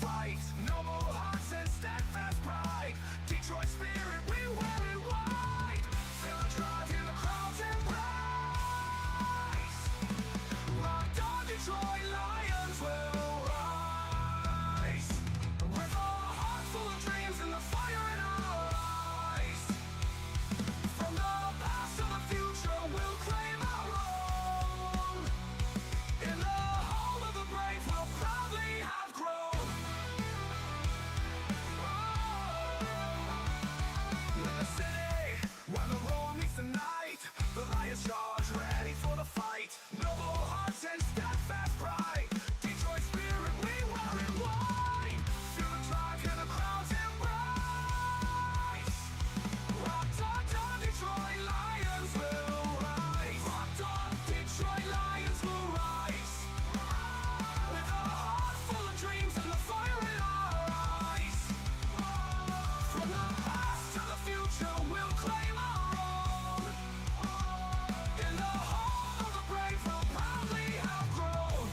fight. No more hearts and steadfast pride. Detroit spirit, we wear it white. Feel the drive, hear the crowds embrace. Locked on Detroit Lions will rise. With a heart full of dreams and the fire in our eyes. From the past to the future, we'll claim our own. In the home of the brave, we'll proudly have grown. In the city, where the roar meets the night, the Lions charge, ready for the fight. Noble hearts and steadfast pride. Detroit spirit, we wear it white. Feel the drive, hear the crowds embrace. Rocked on, Detroit Lions will rise. Rocked on, Detroit Lions will rise. With a heart full of dreams and the fire in our eyes. From the past to the future, we'll claim our own. In the home of the brave, we'll proudly have grown.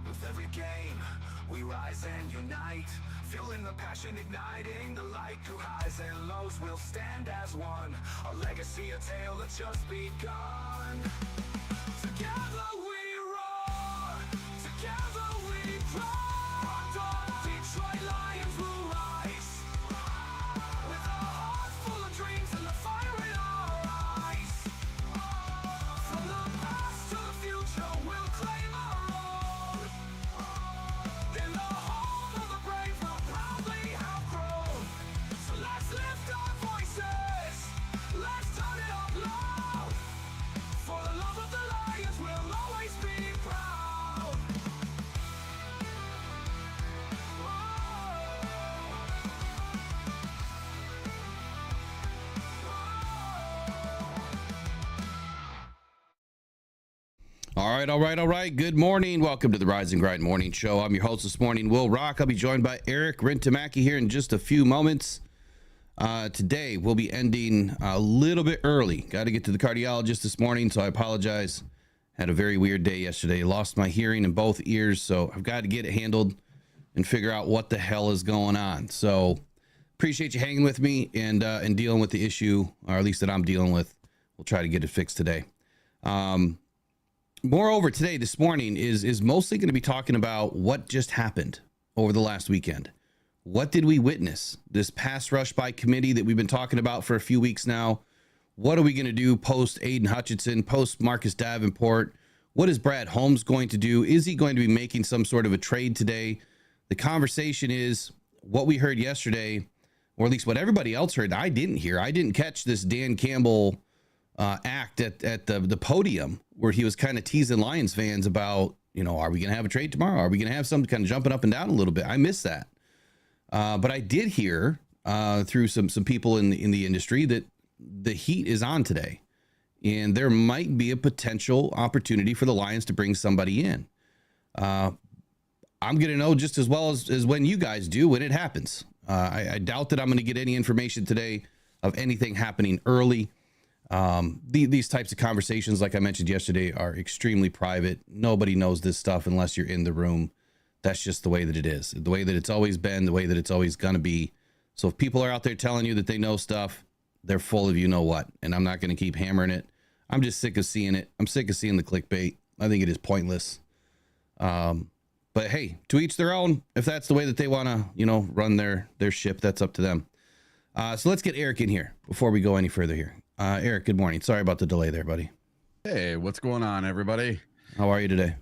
With every game, we rise and unite. Fueling the passion, igniting the light. Through highs and lows, we'll stand as one. A legacy, a tale that's just begun. Together we roar. Together we grow. Rocked on, Detroit Lions will rise. With a heart full of dreams and the fire in our eyes. From the past to the future, we'll claim our own. In the home of the brave, we'll proudly have grown. So let's lift our voices. Let's turn it up loud. For the love of the Lions, we'll always be proud. All right. Good morning. Welcome to the Rise and Grind Morning Show. I'm your host this morning, Will Rock. I'll be joined by Eric Rintamaki here in just a few moments. Today, we'll be ending a little bit early. Got to get to the cardiologist this morning, so I apologize. Had a very weird day yesterday. Lost my hearing in both ears, so I've got to get it handled and figure out what the hell is going on. So appreciate you hanging with me and dealing with the issue, or at least that I'm dealing with. We'll try to get it fixed today. Moreover, today, this morning, is mostly going to be talking about what just happened over the last weekend. What did we witness? This pass rush by committee that we've been talking about for a few weeks now. What are we going to do post Aiden Hutchinson, post Marcus Davenport? What is Brad Holmes going to do? Is he going to be making some sort of a trade today? The conversation is what we heard yesterday, or at least what everybody else heard. I didn't hear. I didn't catch this Dan Campbell act at the podium where he was kind of teasing Lions fans about, are we going to have a trade tomorrow? Are we going to have something kind of jumping up and down a little bit? I missed that. But I did hear through some people in the industry that the heat is on today, and there might be a potential opportunity for the Lions to bring somebody in. I'm going to know just as well as when you guys do when it happens. I doubt that I'm going to get any information today of anything happening early. These types of conversations, like I mentioned yesterday, are extremely private. Nobody knows this stuff unless you're in the room. That's just the way that it is, the way that it's always been, the way that it's always going to be. So if people are out there telling you that they know stuff, they're full of you know what, and I'm not going to keep hammering it. I'm just sick of seeing it. I'm sick of seeing the clickbait. I think it is pointless. But hey, to each their own. If that's the way that they want to, run their ship, that's up to them. So let's get Eric in here before we go any further here. Eric, good morning. Sorry about the delay there, buddy. Hey, what's going on, everybody? How are you today?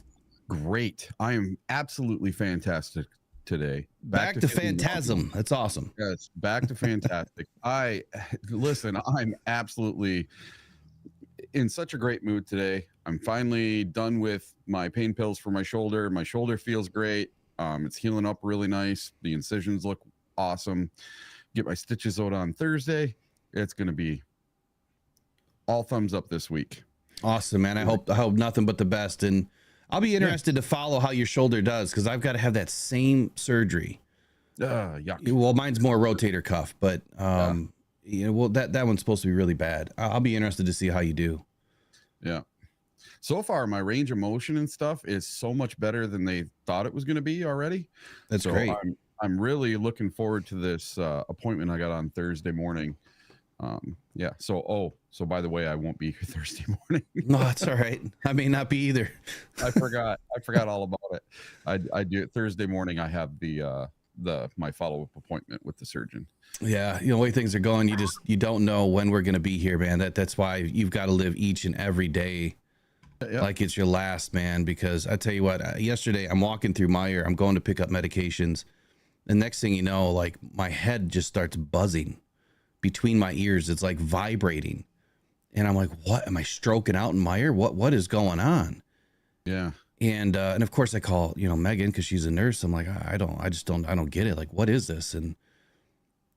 Great. I am absolutely fantastic today. Back to Phantasm. That's awesome. Yes, back to fantastic. I'm absolutely in such a great mood today. I'm finally done with my pain pills for my shoulder. My shoulder feels great. It's healing up really nice. The incisions look awesome. Get my stitches out on Thursday. It's going to be all thumbs up this week. Awesome, man. I hope nothing but the best. And I'll be interested to follow how your shoulder does, because I've got to have that same surgery. Yuck. Well, mine's more rotator cuff, but that one's supposed to be really bad. I'll be interested to see how you do. Yeah. So far, my range of motion and stuff is so much better than they thought it was going to be already. That's great. I'm really looking forward to this appointment I got on Thursday morning. Yeah. So by the way, I won't be here Thursday morning. No, that's all right. I may not be either. I forgot all about it. I do it Thursday morning. I have my follow-up appointment with the surgeon. Yeah. The way things are going, you don't know when we're going to be here, man. That's why you've got to live each and every day like it's your last, man. Because I tell you what, yesterday I'm walking through Meijer, I'm going to pick up medications. The next thing you know, like my head just starts buzzing between my ears. It's like vibrating. And I'm like, what? Am I stroking out in Meijer? What is going on? Yeah. And of course I call, Megan, cause she's a nurse. I'm like, I don't get it. Like, what is this? And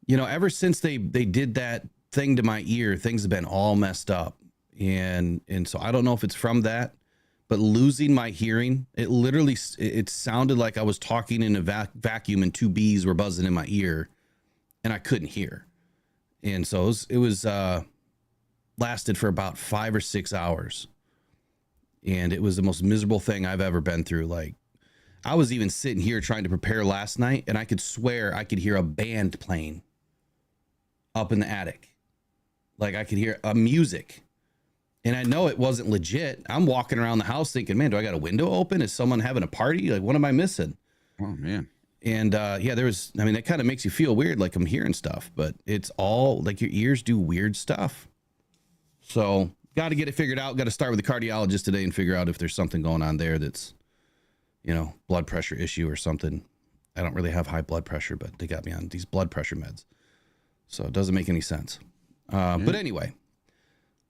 ever since they did that thing to my ear, things have been all messed up. And so I don't know if it's from that, but losing my hearing, it sounded like I was talking in a vacuum and two bees were buzzing in my ear and I couldn't hear. And so it was lasted for about 5 or 6 hours. And it was the most miserable thing I've ever been through. Like, I was even sitting here trying to prepare last night and I could swear I could hear a band playing up in the attic. Like I could hear a music. And I know it wasn't legit. I'm walking around the house thinking, man, do I got a window open? Is someone having a party? Like, what am I missing? Oh, man. And that kind of makes you feel weird, like I'm hearing stuff, but it's all like your ears do weird stuff. So got to get it figured out. Got to start with the cardiologist today and figure out if there's something going on there that's, blood pressure issue or something. I don't really have high blood pressure, but they got me on these blood pressure meds. So it doesn't make any sense. But anyway,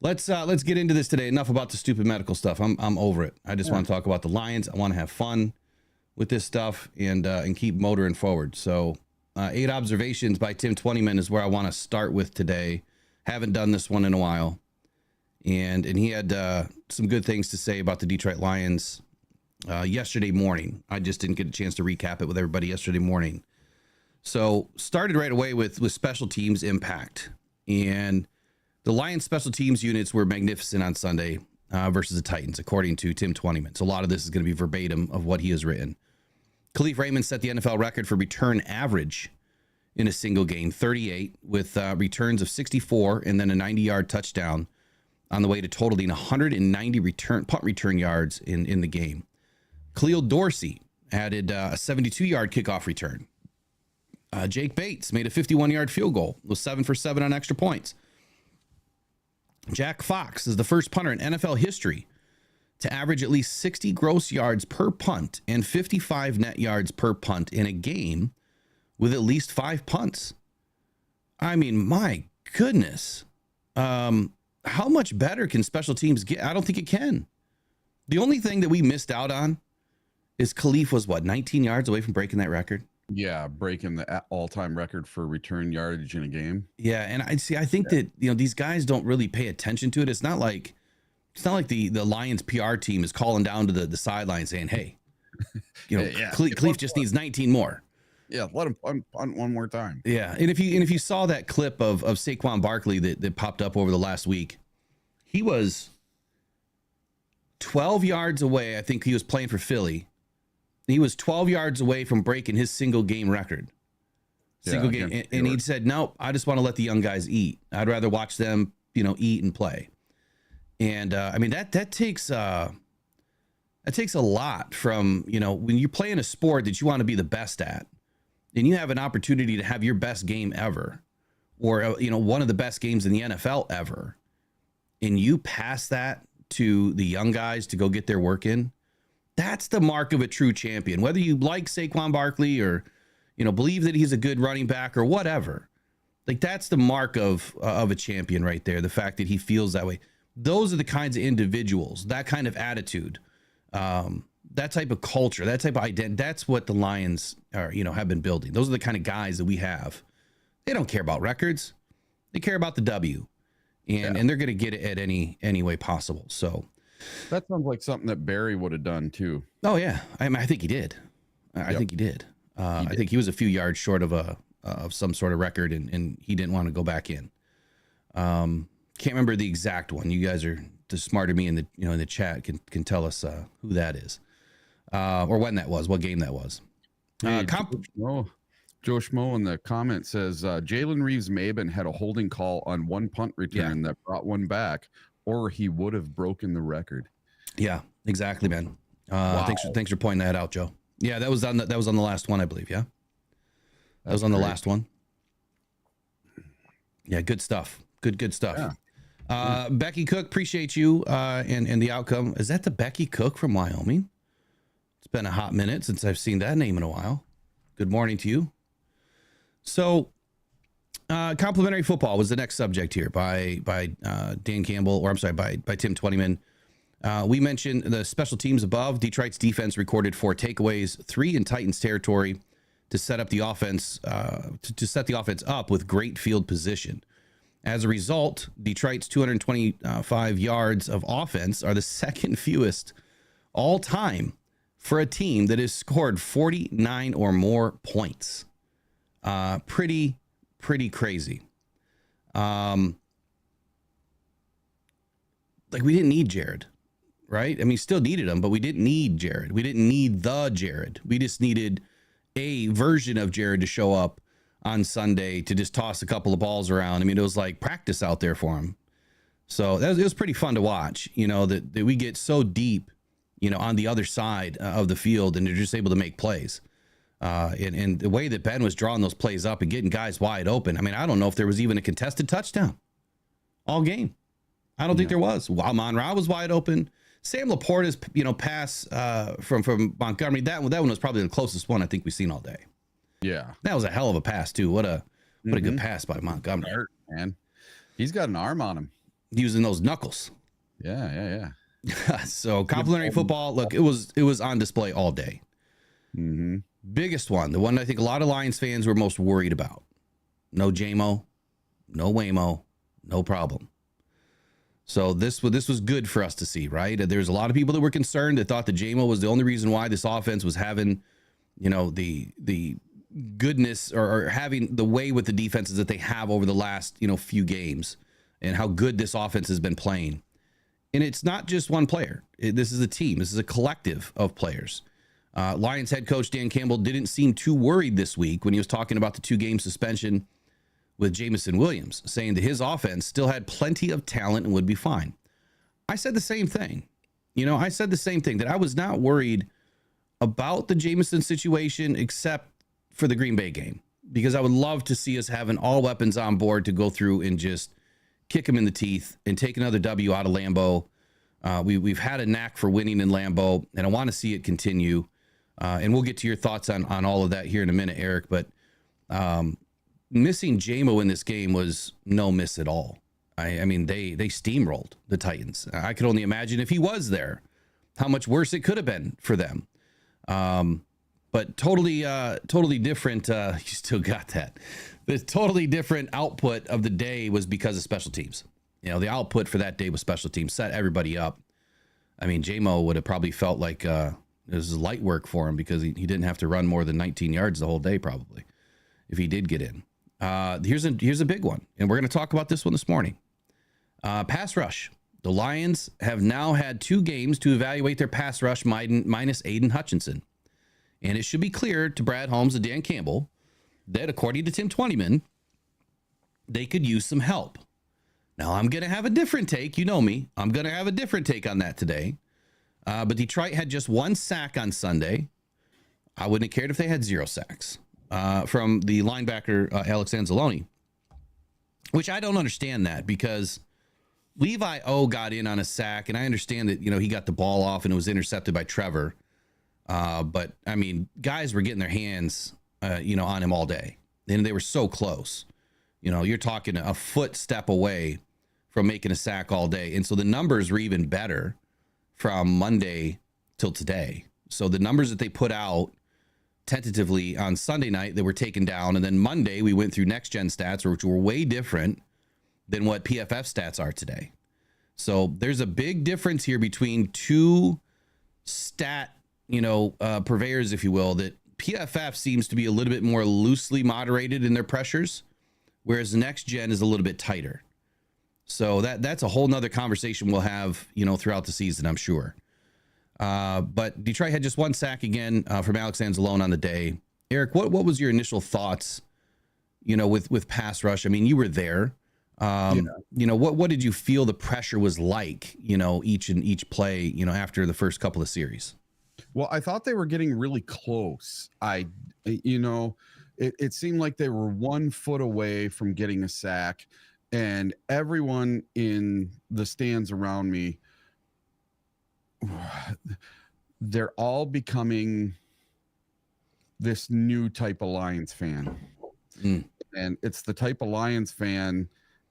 let's get into this today. Enough about the stupid medical stuff. I'm over it. I just want to talk about the Lions. I want to have fun with this stuff and keep motoring forward. So 8 observations by Tim Twentyman is where I want to start with today. Haven't done this one in a while. And he had some good things to say about the Detroit Lions yesterday morning. I just didn't get a chance to recap it with everybody yesterday morning. So started right away with special teams impact. And the Lions special teams units were magnificent on Sunday versus the Titans, according to Tim Twentyman. So a lot of this is going to be verbatim of what he has written. Khalif Raymond set the NFL record for return average in a single game, 38, with returns of 64 and then a 90-yard touchdown on the way to totaling 190 punt return yards in the game. Khalil Dorsey added a 72-yard kickoff return. Jake Bates made a 51-yard field goal, was 7 for 7 on extra points. Jack Fox is the first punter in NFL history to average at least 60 gross yards per punt and 55 net yards per punt in a game with at least 5 punts. I mean, my goodness. How much better can special teams get? I don't think it can. The only thing that we missed out on is Khalif was 19 yards away from breaking that record. Yeah, breaking the all-time record for return yardage in a game. Yeah, and I think that these guys don't really pay attention to it. It's not like the Lions PR team is calling down to the sideline saying, "Hey, Khalif just needs 19 more." Yeah, let him punt one more time. Yeah, and if you saw that clip of Saquon Barkley that popped up over the last week, he was 12 yards away. I think he was playing for Philly. He was 12 yards away from breaking his single game record. And he said, "Nope, I just want to let the young guys eat. I'd rather watch them, eat and play." And that takes a lot from when you're playing a sport that you want to be the best at, and you have an opportunity to have your best game ever, or one of the best games in the NFL ever, and you pass that to the young guys to go get their work in. That's the mark of a true champion. Whether you like Saquon Barkley or, believe that he's a good running back or whatever, like that's the mark of a champion right there. The fact that he feels that way. Those are the kinds of individuals, that kind of attitude, that type of culture, that type of identity. That's what the Lions are, have been building. Those are the kind of guys that we have. They don't care about records. They care about the W, and they're going to get it at any way possible. So. That sounds like something that Barry would have done too. Oh yeah, I think he did. I think he did. I think he was a few yards short of some sort of record, and he didn't want to go back in. Can't remember the exact one. You guys are the smarter me in the in the chat can tell us who that is, or when that was, what game that was. Hey, Joe Schmo in the comment says Jalen Reeves-Maben had a holding call on one punt return that brought one back, or he would have broken the record. Yeah, exactly, man. Wow. Thanks for pointing that out, Joe. Yeah, that was on the last one, I believe. Yeah, that was on the last one. Yeah, good stuff. Good stuff. Yeah. Becky Cook, appreciate you and the outcome. Is that the Becky Cook from Wyoming? It's been a hot minute since I've seen that name in a while. Good morning to you. So, complimentary football was the next subject here by Dan Campbell, or I'm sorry, by Tim Twentyman. We mentioned the special teams above. Detroit's defense recorded 4 takeaways, 3 in Titans territory, to set up the offense to set the offense up with great field position. As a result, Detroit's 225 yards of offense are the second fewest all time for a team that has scored 49 or more points. Pretty crazy. Like, we didn't need Jared, right? I mean, still needed him, but we didn't need Jared. We didn't need the Jared. We just needed a version of Jared to show up on Sunday to just toss a couple of balls around. I mean, it was like practice out there for him. So it was pretty fun to watch, that we get so deep, on the other side of the field, and they're just able to make plays. And the way that Ben was drawing those plays up and getting guys wide open. I mean, I don't know if there was even a contested touchdown all game. I don't think there was. Amon-Ra was wide open. Sam Laporta's, pass from Montgomery, that one was probably the closest one I think we've seen all day. Yeah. That was a hell of a pass too. What a good pass by Montgomery. Hurt, man. He's got an arm on him. Using those knuckles. Yeah. So complimentary football, look, it was on display all day. Mm-hmm. Biggest one, the one I think a lot of Lions fans were most worried about. No JMO, no Waymo, no problem. So this was good for us to see, right? There's a lot of people that were concerned that thought that JMO was the only reason why this offense was having, the goodness or having the way with the defenses that they have over the last, few games, and how good this offense has been playing. And it's not just one player. This is a team. This is a collective of players. Lions head coach Dan Campbell didn't seem too worried this week when he was talking about the 2-game suspension with Jameson Williams, saying that his offense still had plenty of talent and would be fine. I said the same thing. I said the same thing, that I was not worried about the Jameson situation except for the Green Bay game, because I would love to see us having all weapons on board to go through and just kick him in the teeth and take another W out of Lambeau. We've had a knack for winning in Lambeau, and I want to see it continue. And we'll get to your thoughts on all of that here in a minute, Eric. But missing JMO in this game was no miss at all. I mean, they steamrolled the Titans. I could only imagine if he was there, how much worse it could have been for them. But totally different. You still got that. The totally different output of the day was because of special teams. The output for that day was special teams, set everybody up. I mean, JMO would have probably felt like it was light work for him, because he didn't have to run more than 19 yards the whole day, probably, if he did get in. Here's a big one, and we're going to talk about this one this morning. Pass rush. The Lions have now had 2 games to evaluate their pass rush minus Aiden Hutchinson. And it should be clear to Brad Holmes and Dan Campbell that, according to Tim Twentyman, they could use some help. Now, I'm going to have a different take. You know me. I'm going to have a different take on that today. But Detroit had just 1 sack on Sunday. I wouldn't have cared if they had 0 sacks from the linebacker, Alex Anzalone, which I don't understand that, because Levi O got in on a sack, and I understand that, he got the ball off and it was intercepted by Trevor. But I mean, guys were getting their hands, on him all day, and they were so close. You're talking a footstep away from making a sack all day. And so the numbers were even better from Monday till today. So the numbers that they put out tentatively on Sunday night, they were taken down. And then Monday we went through next gen stats, which were way different than what PFF stats are today. So there's a big difference here between 2 stat, purveyors, if you will, that PFF seems to be a little bit more loosely moderated in their pressures, whereas next gen is a little bit tighter. So that's a whole nother conversation we'll have, throughout the season, I'm sure. But Detroit had just one sack again from Alex Anzalone on the day. Eric, what was your initial thoughts, with pass rush? I mean, you were there. What did you feel the pressure was like, each play, after the first couple of series? Well, I thought they were getting really close. It seemed like they were 1 foot away from getting a sack, and everyone in the stands around me, they're all becoming this new type of Lions fan. And it's the type of Lions fan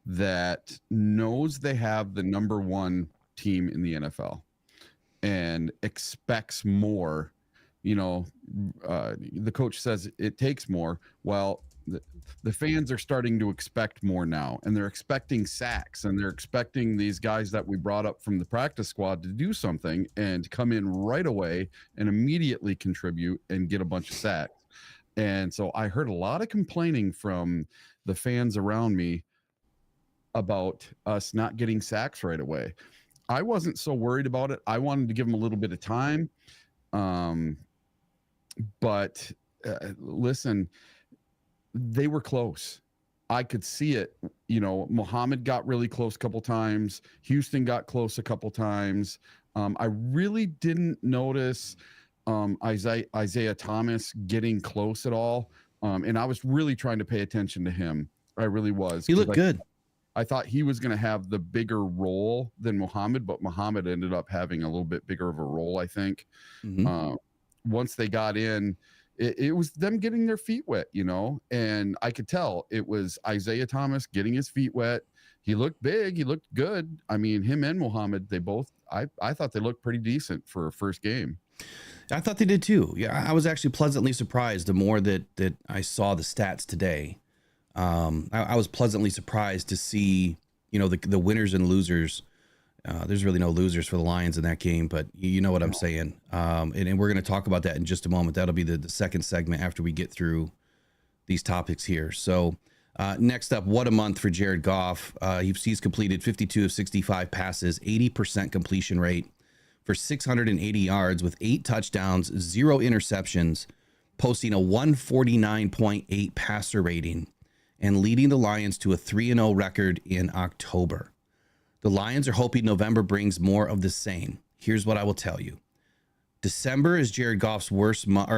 that knows they have the number 1 team in the NFL and expects more. The coach says it takes more. Well, the fans are starting to expect more now, and they're expecting sacks, and they're expecting these guys that we brought up from the practice squad to do something and come in right away and immediately contribute and get a bunch of sacks. And so I heard a lot of complaining from the fans around me about us not getting sacks right away. I wasn't so worried about it. I wanted to give them a little bit of time. But listen, they were close. I could see it. Muhammad got really close a couple times. Houston got close a couple times. I really didn't notice Isaiah Thomas getting close at all. And I was really trying to pay attention to him. I really was. He looked good. I thought he was going to have the bigger role than Muhammad, but Muhammad ended up having a little bit bigger of a role, I think. Once they got in, it was them getting their feet wet, and I could tell it was Isaiah Thomas getting his feet wet. He looked big. He looked good. I mean, him and Muhammad, I thought they looked pretty decent for a first game. I thought they did too. Yeah, I was actually pleasantly surprised the more that I saw the stats today. I was pleasantly surprised to see, the winners and losers. There's really no losers for the Lions in that game, but you know what I'm saying. And we're going to talk about that in just a moment. That'll be the second segment after we get through these topics here. So next up, what a month for Jared Goff. He's completed 52 of 65 passes, 80% completion rate for 680 yards with 8 touchdowns, 0 interceptions, posting a 149.8 passer rating and leading the Lions to a 3-0 record in October. The Lions are hoping November brings more of the same. Here's what I will tell you. December is Jared Goff's worst month,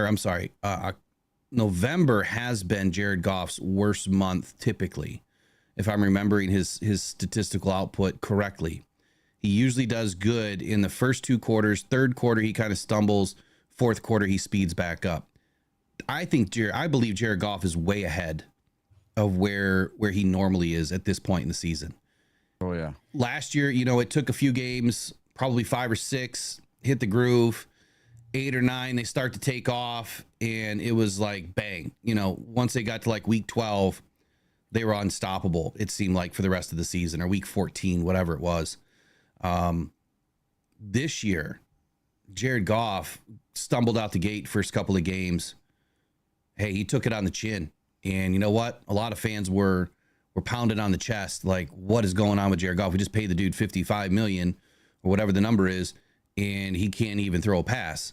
November has been Jared Goff's worst month typically, if I'm remembering his statistical output correctly. He usually does good in the first 2 quarters. Third quarter, he kind of stumbles. Fourth quarter, he speeds back up. I believe Jared Goff is way ahead of where he normally is at this point in the season. Oh, yeah. Last year, it took a few games, probably 5 or 6, hit the groove. 8 or 9, they start to take off, and it was like, bang. Once they got to like week 12, they were unstoppable, it seemed like, for the rest of the season, or week 14, whatever it was. This year, Jared Goff stumbled out the gate first couple of games. Hey, he took it on the chin. And you know what? A lot of fans were pounded on the chest, like, what is going on with Jared Goff? We just paid the dude $55 million or whatever the number is, and he can't even throw a pass.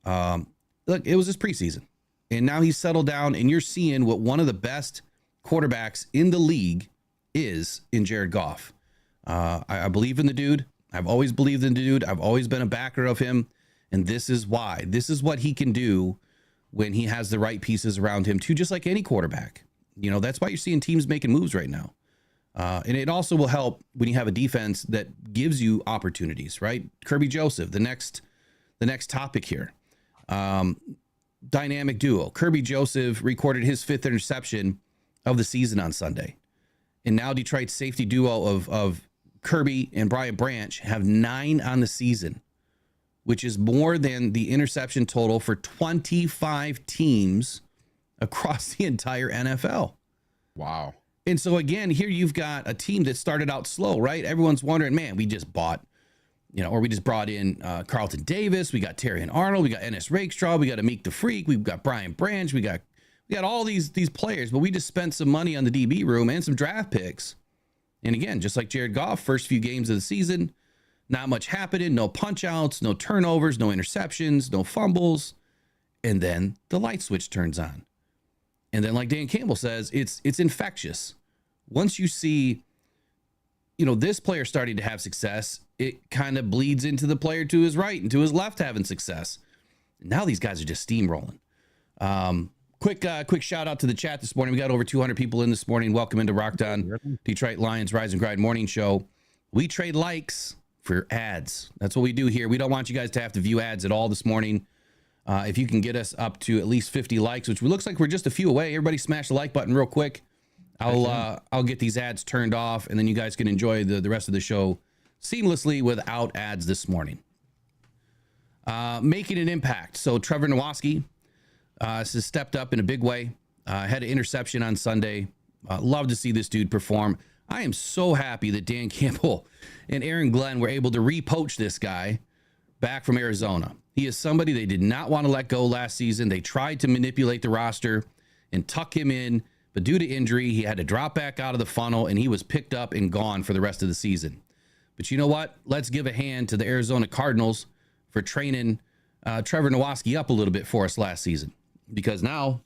Look, it was his preseason, and now he's settled down, and you're seeing what one of the best quarterbacks in the league is in Jared Goff. I believe in the dude. I've always believed in the dude. I've always been a backer of him, and this is why. This is what he can do when he has the right pieces around him too, just like any quarterback. That's why you're seeing teams making moves right now. And it also will help when you have a defense that gives you opportunities, right? Kirby Joseph, the next topic here. Dynamic duo. Kirby Joseph recorded his 5th interception of the season on Sunday. And now Detroit's safety duo of Kirby and Brian Branch have 9 on the season, which is more than the interception total for 25 teams across the entire NFL. Wow. And so again, here you've got a team that started out slow, right? Everyone's wondering, man, we just bought, or we just brought in Carlton Davis. We got Terry and Arnold. We got Ennis Rakestraw. We got Amik the Freak. We've got Brian Branch. We got all these players, but we just spent some money on the DB room and some draft picks. And again, just like Jared Goff, first few games of the season, not much happening, no punch outs, no turnovers, no interceptions, no fumbles. And then the light switch turns on. And then, like Dan Campbell says, it's infectious. Once you see, this player starting to have success, it kind of bleeds into the player to his right and to his left having success. Now these guys are just steamrolling. Quick shout out to the chat this morning. We got over 200 people in this morning. Welcome into Rocked On Detroit Lions Rise and Grind Morning Show. We trade likes for ads. That's what we do here. We don't want you guys to have to view ads at all this morning. If you can get us up to at least 50 likes, which looks like we're just a few away. Everybody smash the like button real quick. I'll get these ads turned off, and then you guys can enjoy the rest of the show seamlessly without ads this morning. Making an impact. So Trevor Nowatzki has stepped up in a big way. Had an interception on Sunday. Love to see this dude perform. I am so happy that Dan Campbell and Aaron Glenn were able to repoach this guy back from Arizona. He is somebody they did not want to let go last season. They tried to manipulate the roster and tuck him in, but due to injury, he had to drop back out of the funnel, and he was picked up and gone for the rest of the season. But you know what? Let's give a hand to the Arizona Cardinals for training Trevor Nowatzki up a little bit for us last season, because now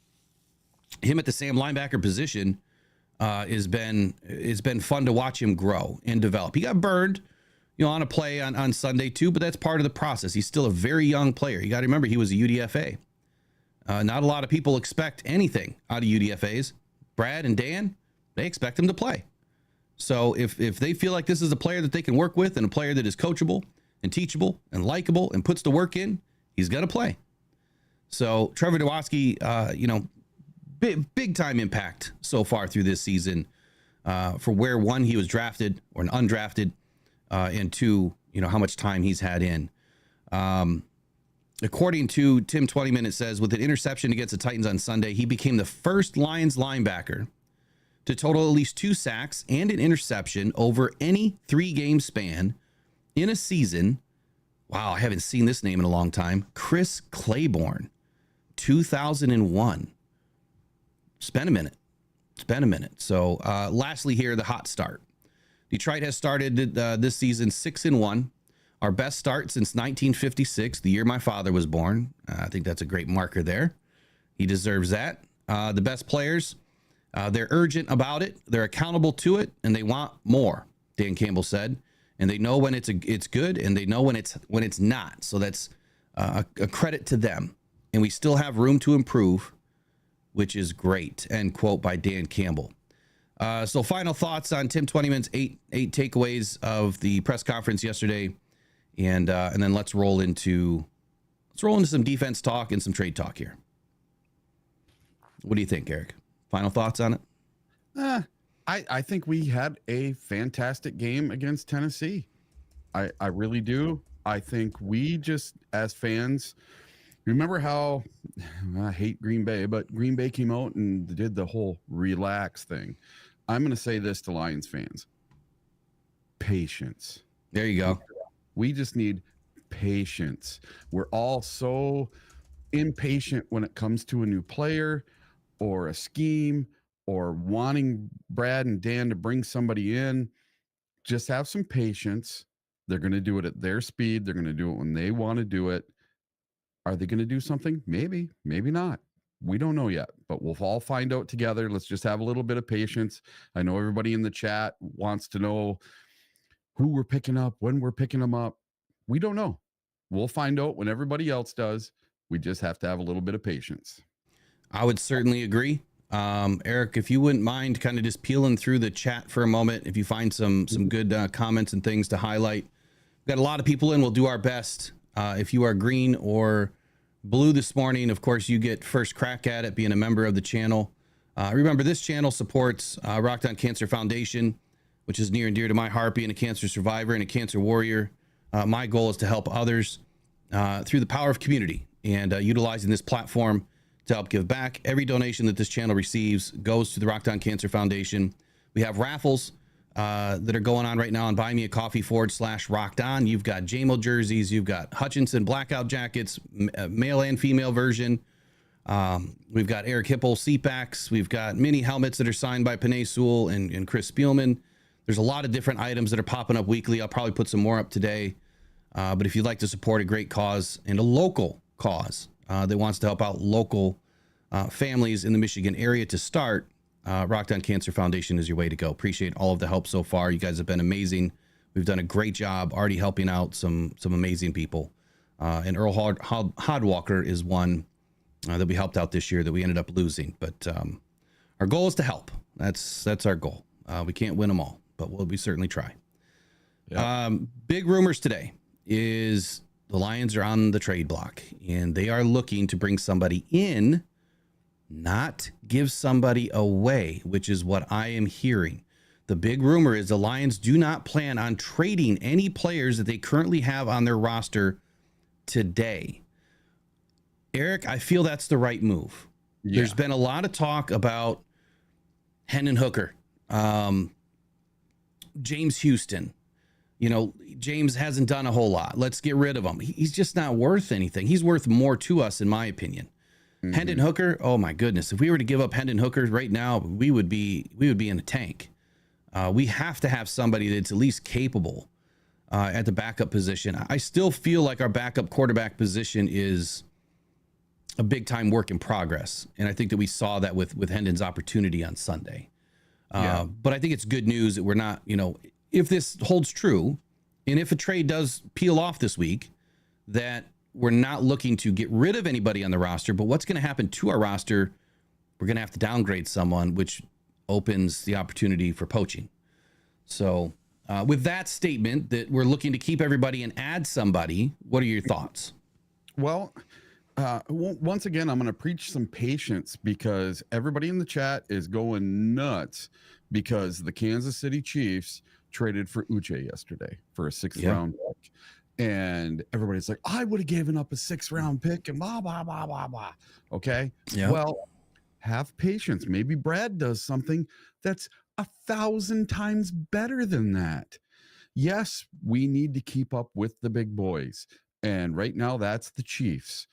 him at the Sam linebacker position it's been fun to watch him grow and develop. He got burned, on a play on Sunday too, but that's part of the process. He's still a very young player. You got to remember he was a UDFA. Not a lot of people expect anything out of UDFAs. Brad and Dan, they expect him to play. So if they feel like this is a player that they can work with and a player that is coachable and teachable and likable and puts the work in, he's going to play. So Trevor Nowatzki, big time impact so far through this season for where one, he was drafted or an undrafted, and two, how much time he's had in. According to Tim 20 Minutes says, with an interception against the Titans on Sunday, he became the first Lions linebacker to total at least 2 sacks and an interception over any 3-game span in a season. Wow, I haven't seen this name in a long time. Chris Claiborne, 2001. It's been a minute. So lastly here, the hot start. Detroit has started this season 6-1. Our best start since 1956, the year my father was born. I think that's a great marker there. He deserves that. The best players, they're urgent about it. They're accountable to it, and they want more, Dan Campbell said. And they know when it's good, and they know when it's not. So that's a credit to them. And we still have room to improve, which is great. End quote by Dan Campbell. So final thoughts on Tim 20 Minutes, eight takeaways of the press conference yesterday. And then let's roll into some defense talk and some trade talk here. What do you think, Eric? Final thoughts on it? I think we had a fantastic game against Tennessee. I really do. I think we just, as fans, remember how, I hate Green Bay, but Green Bay came out and did the whole relax thing. I'm going to say this to Lions fans. Patience. There you go. We just need patience. We're all so impatient when it comes to a new player or a scheme or wanting Brad and Dan to bring somebody in. Just have some patience. They're going to do it at their speed. They're going to do it when they want to do it. Are they going to do something? Maybe, maybe not. We don't know yet, but we'll all find out together. Let's just have a little bit of patience. I know everybody in the chat wants to know who we're picking up, when we're picking them up. We don't know. We'll find out when everybody else does. We just have to have a little bit of patience. I would certainly agree. Eric, if you wouldn't mind kind of just peeling through the chat for a moment, if you find some good comments and things to highlight. We've got a lot of people in. We'll do our best. If you are green or blue this morning, of course, you get first crack at it being a member of the channel. Remember, this channel supports Rocked On Cancer Foundation, which is near and dear to my heart, being a cancer survivor and a cancer warrior. My goal is to help others through the power of community and utilizing this platform to help give back. Every donation that this channel receives goes to the Rocked On Cancer Foundation. We have raffles that are going on right now on buymeacoffee.com/Rocked On. You've got JMO jerseys, you've got Hutchinson blackout jackets, male and female version. We've got Eric Hipple seat backs. We've got mini helmets that are signed by Panay Sewell and Chris Spielman. There's a lot of different items that are popping up weekly. I'll probably put some more up today. But if you'd like to support a great cause and a local cause that wants to help out local families in the Michigan area to start, Rock Down Cancer Foundation is your way to go. Appreciate all of the help so far. You guys have been amazing. We've done a great job already helping out some amazing people. And Earl Hodwalker is one that we helped out this year that we ended up losing. But our goal is to help. That's our goal. We can't win them all, but we certainly try. Yeah. Big rumors today is the Lions are on the trade block, and they are looking to bring somebody in, not give somebody away, which is what I am hearing. The big rumor is the Lions do not plan on trading any players that they currently have on their roster today. Eric, I feel that's the right move. Yeah. There's been a lot of talk about Hendon Hooker, James Houston. You know, James hasn't done a whole lot. Let's get rid of him. He's just not worth anything. He's worth more to us, in my opinion. Mm-hmm. Hendon Hooker, oh my goodness. If we were to give up Hendon Hooker right now, we would be in a tank. We have to have somebody that's at least capable at the backup position. I still feel like our backup quarterback position is a big time work in progress. And I think that we saw that with Hendon's opportunity on Sunday. But I think it's good news that we're not, you know, if this holds true, and if a trade does peel off this week, that we're not looking to get rid of anybody on the roster, but what's going to happen to our roster, we're going to have to downgrade someone, which opens the opportunity for poaching. So with that statement that we're looking to keep everybody and add somebody, what are your thoughts? Well, once again, I'm going to preach some patience because everybody in the chat is going nuts because the Kansas City Chiefs traded for Uche yesterday for a 6th round pick. And everybody's like, I would have given up a 6th round pick and blah, blah, blah, blah, blah. Okay. Yeah. Well, have patience. Maybe Brad does something that's 1,000 times better than that. Yes, we need to keep up with the big boys. And right now that's the Chiefs.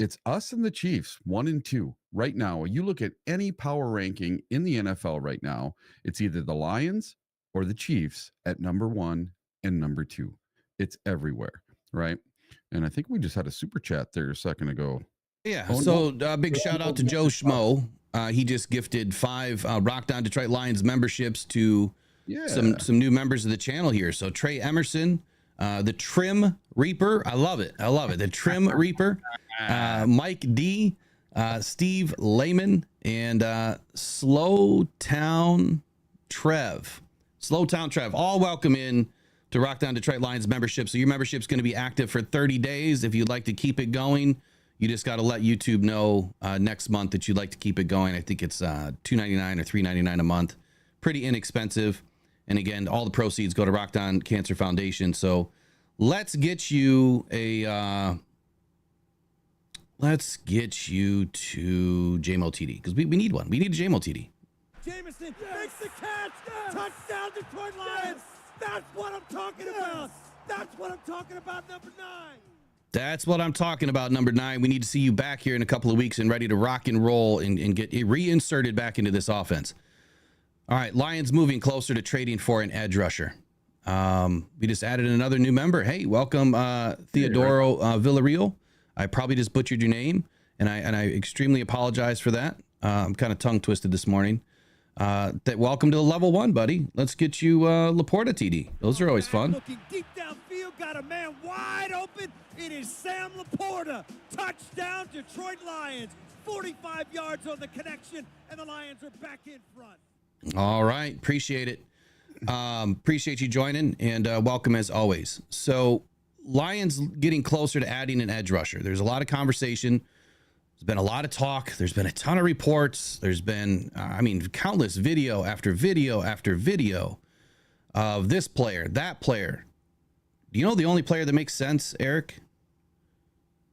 It's us and the Chiefs, 1 and 2. Right now, you look at any power ranking in the NFL right now, it's either the Lions or the Chiefs at number 1 and number 2. It's everywhere, right? And I think we just had a super chat there a second ago. Yeah, big shout out to Joe Schmo. He just gifted 5 Rock Down Detroit Lions memberships to some new members of the channel here. So Trey Emerson, the Trim Reaper, I love it. The Trim Reaper, Mike D, Steve Lehman, and Slowtown Trev, all welcome in to Rock Down Detroit Lions membership. So your membership's going to be active for 30 days. If you'd like to keep it going, you just got to let YouTube know next month that you'd like to keep it going. I think it's $2.99 or $3.99 a month. Pretty inexpensive. And again, all the proceeds go to Rock Down Cancer Foundation. So let's get you to JMO TD because we need one. We need a JMO TD. Jameson makes the catch. Touchdown, Detroit Lions. That's what I'm talking about. That's what I'm talking about, number 9. That's what I'm talking about, number 9. We need to see you back here in a couple of weeks and ready to rock and roll and get reinserted back into this offense. All right, Lions moving closer to trading for an edge rusher. We just added another new member. Hey, welcome, Theodoro Villarreal. I probably just butchered your name, and I extremely apologize for that. I'm kind of tongue twisted this morning. Welcome to the level 1, buddy. Let's get you Laporta TD. Those are always fun. Looking deep downfield, got a man wide open. It is Sam Laporta. Touchdown, Detroit Lions. 45 yards on the connection, and the Lions are back in front. All right, appreciate it. Appreciate you joining, and welcome as always. So Lions getting closer to adding an edge rusher. There's a lot of conversation. There's been a lot of talk. There's been a ton of reports. There's been, countless video after video after video of this player, that player. Do you know the only player that makes sense, Eric?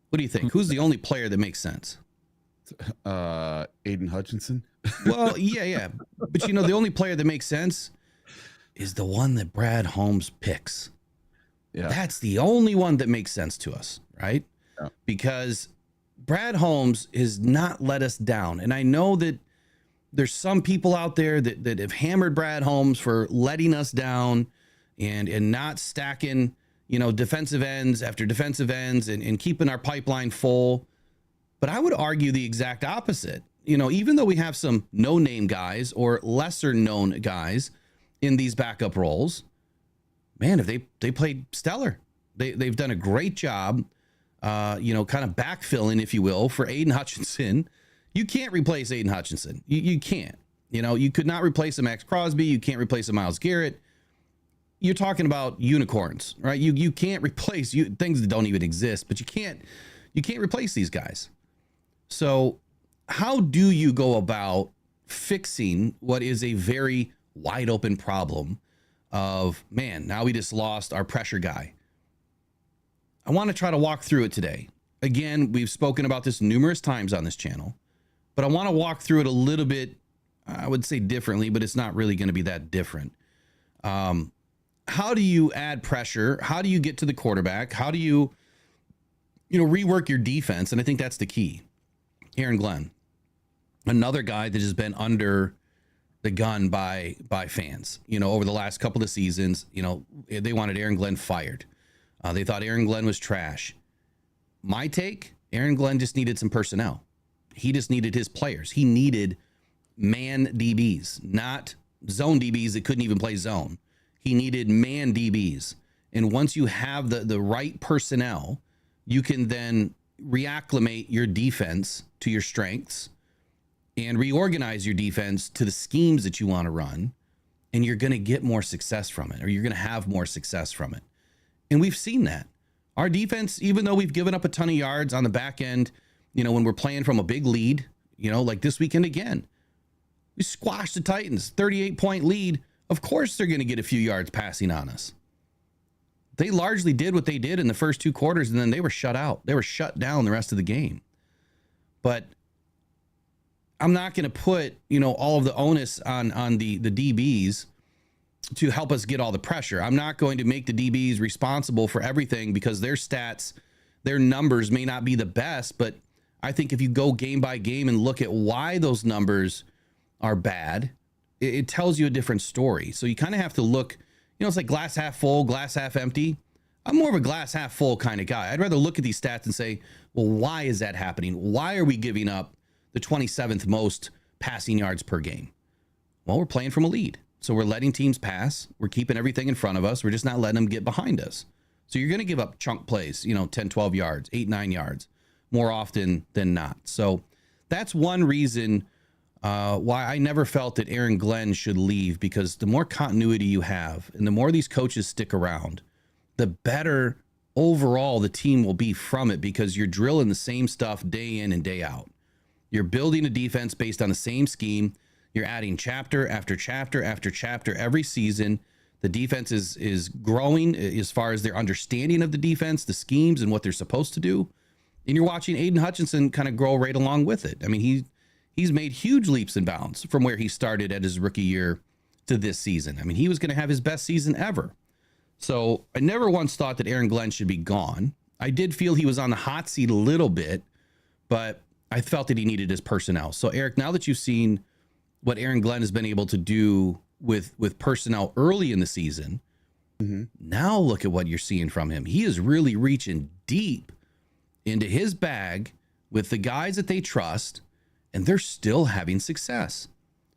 What do you think? Who's the only player that makes sense? Aiden Hutchinson. Well, yeah. But the only player that makes sense is the one that Brad Holmes picks. Yeah. That's the only one that makes sense to us, right? Yeah. Because Brad Holmes has not let us down. And I know that there's some people out there that have hammered Brad Holmes for letting us down and not stacking, defensive ends after defensive ends and keeping our pipeline full. But I would argue the exact opposite. Even though we have some no-name guys or lesser known guys in these backup roles, man, if they played stellar. They've done a great job, kind of backfilling, if you will, for Aiden Hutchinson. You can't replace Aiden Hutchinson. You can't. You could not replace a Max Crosby. You can't replace a Myles Garrett. You're talking about unicorns, right? You can't replace things that don't even exist, but you can't replace these guys. So how do you go about fixing what is a very wide open problem of, man, now we just lost our pressure guy? I want to try to walk through it today. Again, we've spoken about this numerous times on this channel, but I want to walk through it a little bit, I would say differently, but it's not really going to be that different. How do you add pressure? How do you get to the quarterback? How do you rework your defense? And I think that's the key. Aaron Glenn, another guy that has been under the gun by fans, over the last couple of seasons. They wanted Aaron Glenn fired. They thought Aaron Glenn was trash. My take, Aaron Glenn just needed some personnel. He just needed his players. He needed man DBs, not zone DBs that couldn't even play zone. He needed man DBs. And once you have the right personnel, you can then reacclimate your defense to your strengths and reorganize your defense to the schemes that you want to run. And you're going to get more success from it, or you're going to have more success from it. And we've seen that. Our defense, even though we've given up a ton of yards on the back end, when we're playing from a big lead, like this weekend again, we squashed the Titans, 38-point lead. Of course, they're going to get a few yards passing on us. They largely did what they did in the first two quarters, and then they were shut out. They were shut down the rest of the game. But I'm not going to put, all of the onus on the DBs to help us get all the pressure. I'm not going to make the DBs responsible for everything because their stats, their numbers may not be the best. But I think if you go game by game and look at why those numbers are bad, it tells you a different story. So you kind of have to look, it's like glass half full, glass half empty. I'm more of a glass half full kind of guy. I'd rather look at these stats and say, well, why is that happening? Why are we giving up the 27th most passing yards per game? Well, we're playing from a lead. So we're letting teams pass. We're keeping everything in front of us. We're just not letting them get behind us. So you're going to give up chunk plays, 10, 12 yards, 8, 9 yards more often than not. So that's one reason why I never felt that Aaron Glenn should leave, because the more continuity you have and the more these coaches stick around, the better overall the team will be from it, because you're drilling the same stuff day in and day out. You're building a defense based on the same scheme. You're adding chapter after chapter after chapter every season. The defense is growing as far as their understanding of the defense, the schemes, and what they're supposed to do. And you're watching Aiden Hutchinson kind of grow right along with it. I mean, he's made huge leaps and bounds from where he started at his rookie year to this season. I mean, he was going to have his best season ever. So I never once thought that Aaron Glenn should be gone. I did feel he was on the hot seat a little bit, but I felt that he needed his personnel. So Eric, now that you've seen what Aaron Glenn has been able to do with personnel early in the season, now look at what you're seeing from him. He is really reaching deep into his bag with the guys that they trust, and they're still having success.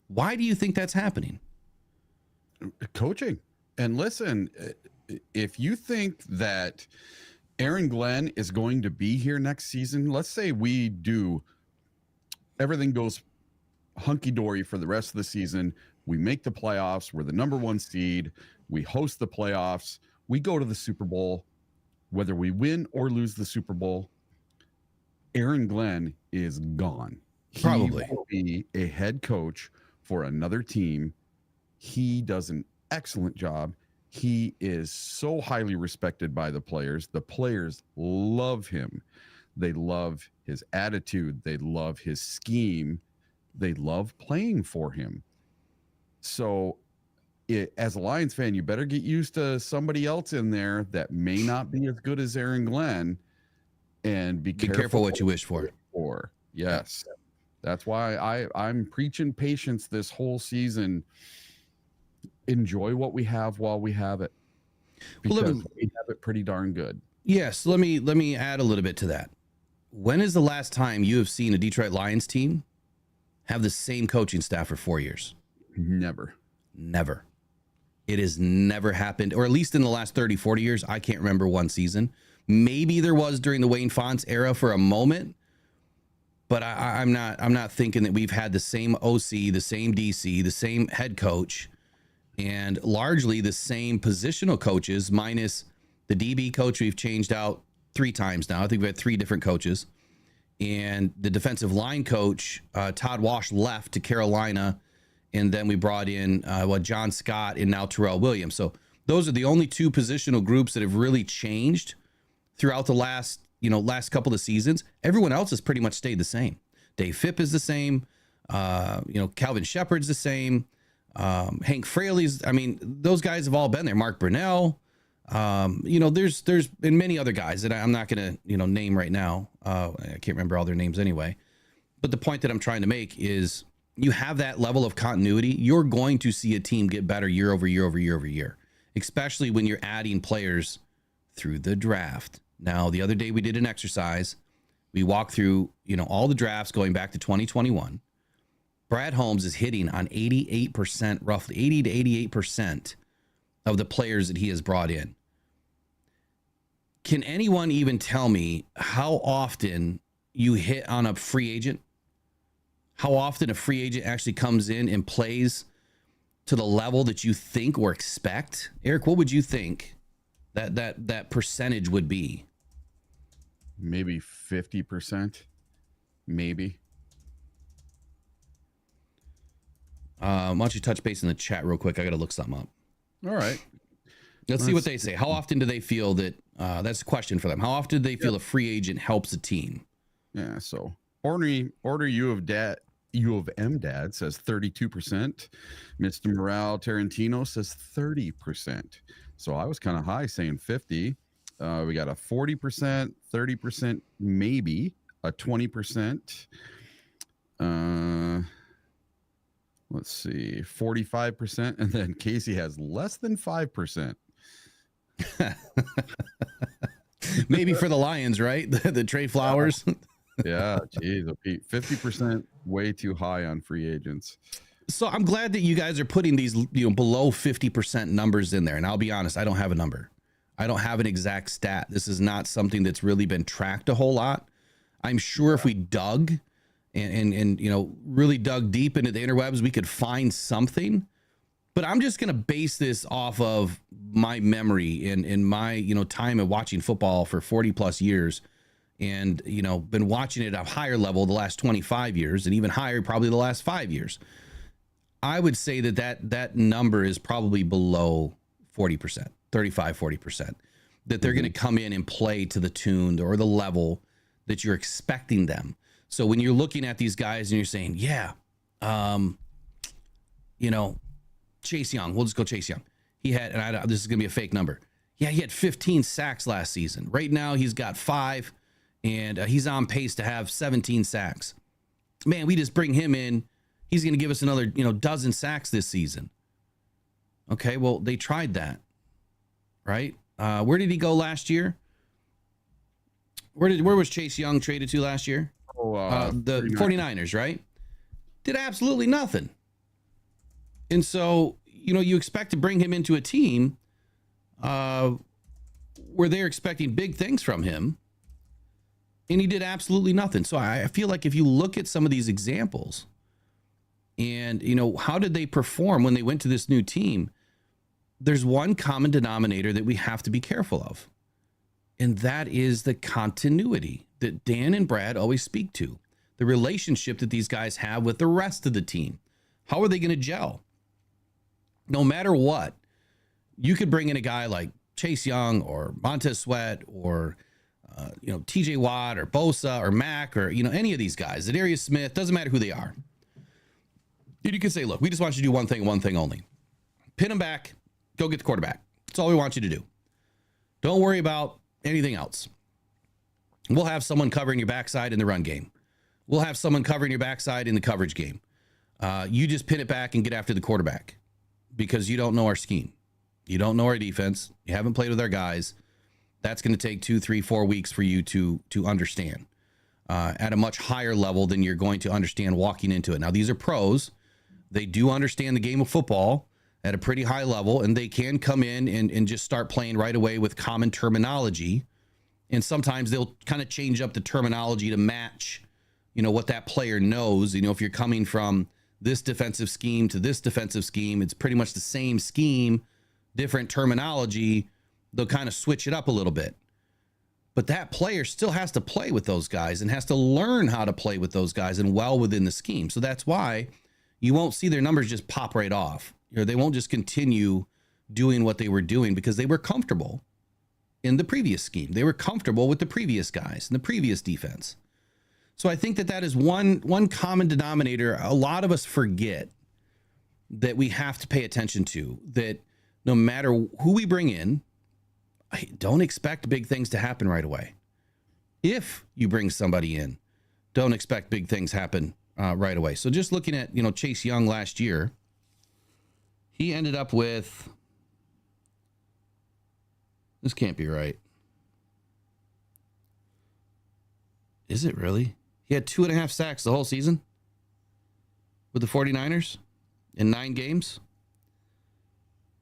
Why do you think that's happening? Coaching. And listen, if you think that Aaron Glenn is going to be here next season, let's say we do, everything goes hunky-dory for the rest of the season. We make the playoffs. We're the number one seed. We host the playoffs. We go to the Super Bowl. Whether we win or lose the Super Bowl, Aaron Glenn is gone. Probably. He will be a head coach for another team. He does an excellent job. He is so highly respected by the players. The players love him. They love his attitude. They love his scheme. They love playing for him. So as a Lions fan, you better get used to somebody else in there that may not be as good as Aaron Glenn, and be careful what you wish for. Yes. That's why I'm preaching patience this whole season. Enjoy what we have while we have it, because we have it pretty darn good. Yes, let me add a little bit to that. When is the last time you have seen a Detroit Lions team have the same coaching staff for 4 years? Never. It has never happened, or at least in the last 30, 40 years. I can't remember one season. Maybe there was during the Wayne Fontes era for a moment, but I'm not thinking that we've had the same OC, the same DC, the same head coach, and largely the same positional coaches, minus the DB coach we've changed out 3 times now. I think we've had 3 different coaches. And the defensive line coach, Todd Wash, left to Carolina. And then we brought in John Scott and now Terrell Williams. So those are the only 2 positional groups that have really changed throughout the last couple of seasons. Everyone else has pretty much stayed the same. Dave Phipp is the same. Calvin Shepard's the same. Hank Fraley's, those guys have all been there. Mark Brunell. There's been many other guys that I'm not going to, name right now. I can't remember all their names anyway. But the point that I'm trying to make is you have that level of continuity. You're going to see a team get better year over year over year over year, especially when you're adding players through the draft. Now, the other day we did an exercise. We walked through, all the drafts going back to 2021. Brad Holmes is hitting on 88%, roughly 80 to 88% of the players that he has brought in. Can anyone even tell me how often you hit on a free agent? How often a free agent actually comes in and plays to the level that you think or expect? Eric, what would you think that percentage would be? Maybe 50%. Maybe. Why don't you touch base in the chat real quick? I got to look something up. All right. Let's see what they say. How often do they feel that, that's a question for them. How often do they feel a free agent helps a team? Yeah. So order U of M dad says 32%. Mr. Morale Tarantino says 30%. So I was kind of high saying 50. We got a 40%, 30%, maybe a 20%. Let's see, 45%, and then Casey has less than 5%. Maybe for the Lions, right? The Trey Flowers. Yeah, geez, 50%, way too high on free agents. So I'm glad that you guys are putting these, below 50% numbers in there. And I'll be honest, I don't have a number. I don't have an exact stat. This is not something that's really been tracked a whole lot. I'm sure if we dug and really dug deep into the interwebs, we could find something. But I'm just going to base this off of my memory and my, time of watching football for 40 plus years, and, been watching it at a higher level the last 25 years and even higher probably the last 5 years. I would say that number is probably below 40%, 35, 40%, that they're going to come in and play to the tune or the level that you're expecting them. So when you're looking at these guys and you're saying, Chase Young, we'll just go Chase Young. He had, and this is going to be a fake number. Yeah, he had 15 sacks last season. Right now he's got 5, and he's on pace to have 17 sacks. Man, we just bring him in. He's going to give us another, dozen sacks this season. Okay, well, they tried that, right? Where did he go last year? Where was Chase Young traded to last year? The 49ers, right? Did absolutely nothing. And so, you expect to bring him into a team where they're expecting big things from him, and he did absolutely nothing. So I feel like if you look at some of these examples and, how did they perform when they went to this new team? There's one common denominator that we have to be careful of, and that is the continuity that Dan and Brad always speak to, the relationship that these guys have with the rest of the team. How are they going to gel? No matter what, you could bring in a guy like Chase Young or Montez Sweat or, TJ Watt or Bosa or Mack or, any of these guys, Darius Smith, doesn't matter who they are. You can say, look, we just want you to do one thing only. Pin them back, go get the quarterback. That's all we want you to do. Don't worry about anything else. We'll have someone covering your backside in the run game. we'll have someone covering your backside in the coverage game. You just pin it back and get after the quarterback because you don't know our scheme. You don't know our defense. You haven't played with our guys. That's going to take 2, 3, 4 weeks for you to understand at a much higher level than you're going to understand walking into it. Now, these are pros. They do understand the game of football at a pretty high level, and they can come in and just start playing right away with common terminology. And sometimes they'll kind of change up the terminology to match, what that player knows. If you're coming from this defensive scheme to this defensive scheme, it's pretty much the same scheme, different terminology. They'll kind of switch it up a little bit. But that player still has to play with those guys and has to learn how to play with those guys and well within the scheme. So that's why you won't see their numbers just pop right off. They won't just continue doing what they were doing because they were comfortable in the previous scheme. They were comfortable with the previous guys and the previous defense. So I think that is one common denominator a lot of us forget that we have to pay attention to, that no matter who we bring in, I don't expect big things to happen right away. If you bring somebody in, don't expect big things happen right away. So just looking at, Chase Young last year, he ended up with, this can't be right. Is it really? He had 2.5 sacks the whole season with the 49ers in 9 games.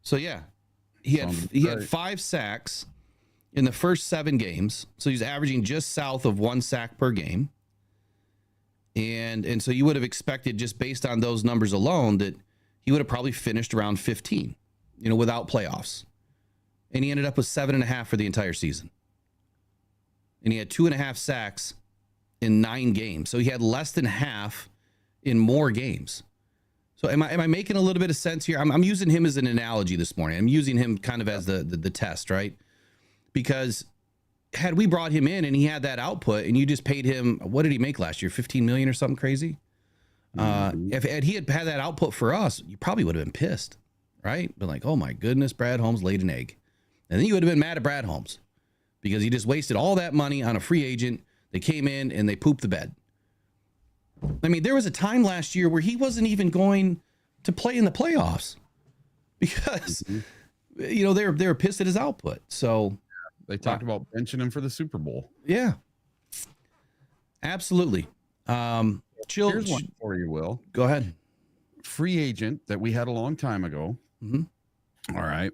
So yeah, he had 5 sacks in the first 7 games. So he's averaging just south of 1 sack per game. And so you would have expected, just based on those numbers alone, that he would have probably finished around 15, without playoffs. And he ended up with 7.5 for the entire season. And he had 2.5 sacks in 9 games. So he had less than half in more games. So am I making a little bit of sense here? I'm using him as an analogy this morning. I'm using him kind of as the test, right? Because had we brought him in and he had that output and you just paid him, what did he make last year? 15 million or something crazy? If he had that output for us, you probably would have been pissed, right? Been like, oh my goodness, Brad Holmes laid an egg. And then you would have been mad at Brad Holmes because he just wasted all that money on a free agent. They came in and they pooped the bed. I mean, there was a time last year where he wasn't even going to play in the playoffs because, they were pissed at his output. So they talked about benching him for the Super Bowl. Yeah, absolutely. Here's one for you, Will. Go ahead. Free agent that we had a long time ago. Mm-hmm. All right.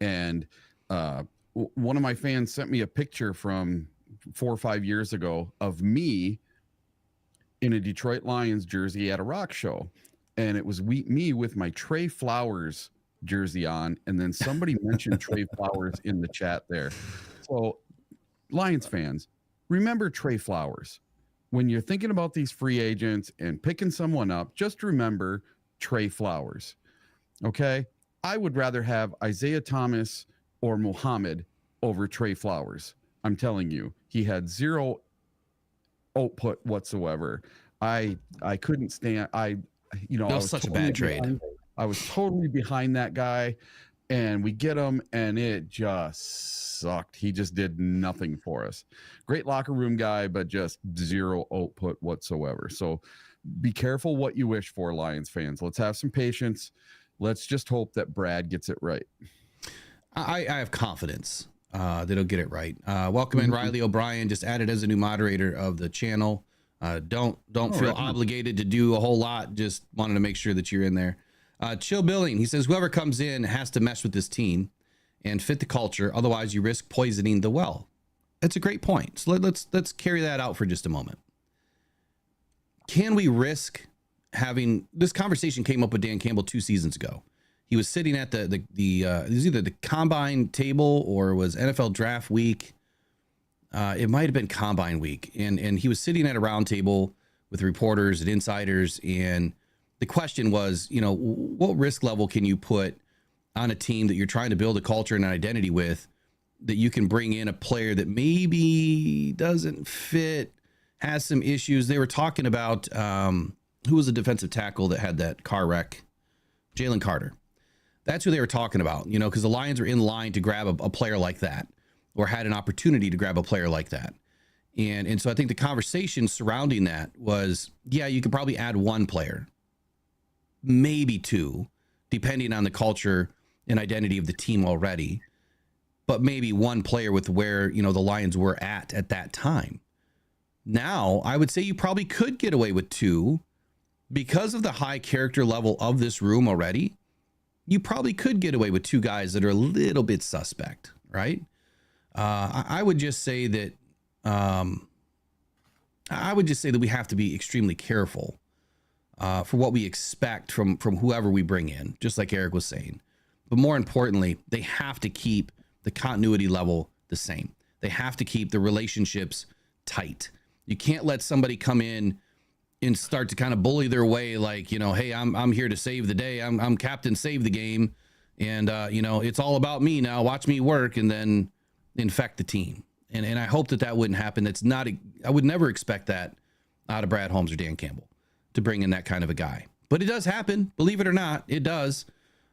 And one of my fans sent me a picture from 4 or 5 years ago of me in a Detroit Lions jersey at a rock show. And it was me with my Trey Flowers jersey on. And then somebody mentioned Trey Flowers in the chat there. So Lions fans, remember Trey Flowers. When you're thinking about these free agents and picking someone up, just remember Trey Flowers. Okay? I would rather have Isaiah Thomas or Muhammad over Trey Flowers. I'm telling you, he had 0 output whatsoever. I couldn't stand. I was such a bad trade. I was totally behind that guy, and we get him, and it just sucked. He just did nothing for us. Great locker room guy, but just 0 output whatsoever. So be careful what you wish for, Lions fans. Let's have some patience. Let's just hope that Brad gets it right. I have confidence that he'll get it right. Welcome in Riley O'Brien, just added as a new moderator of the channel. Don't feel obligated to do a whole lot. Just wanted to make sure that you're in there. Chill Billing, he says, whoever comes in has to mesh with this team and fit the culture. Otherwise, you risk poisoning the well. That's a great point. So let's carry that out for just a moment. Can we risk having this conversation came up with Dan Campbell 2 seasons ago? He was sitting at it was either the combine table or it was NFL draft week. It might have been combine week. And he was sitting at a round table with reporters and insiders. And the question was, what risk level can you put on a team that you're trying to build a culture and an identity with, that you can bring in a player that maybe doesn't fit, has some issues? They were talking about who was a defensive tackle that had that car wreck? Jalen Carter. That's who they were talking about, because the Lions were in line to grab a player like that, or had an opportunity to grab a player like that. And so I think the conversation surrounding that was, yeah, you could probably add one player, maybe two, depending on the culture and identity of the team already, but maybe one player with where, the Lions were at that time. Now, I would say you probably could get away with two because of the high character level of this room already. You probably could get away with two guys that are a little bit suspect, right? I would just say that we have to be extremely careful for what we expect from whoever we bring in, just like Eric was saying. But more importantly, they have to keep the continuity level the same. They have to keep the relationships tight. You can't let somebody come in and start to kind of bully their way, like, hey, I'm here to save the day. I'm captain, save the game, and it's all about me now. Watch me work, and then infect the team. And I hope that wouldn't happen. I would never expect that out of Brad Holmes or Dan Campbell to bring in that kind of a guy. But it does happen. Believe it or not, it does.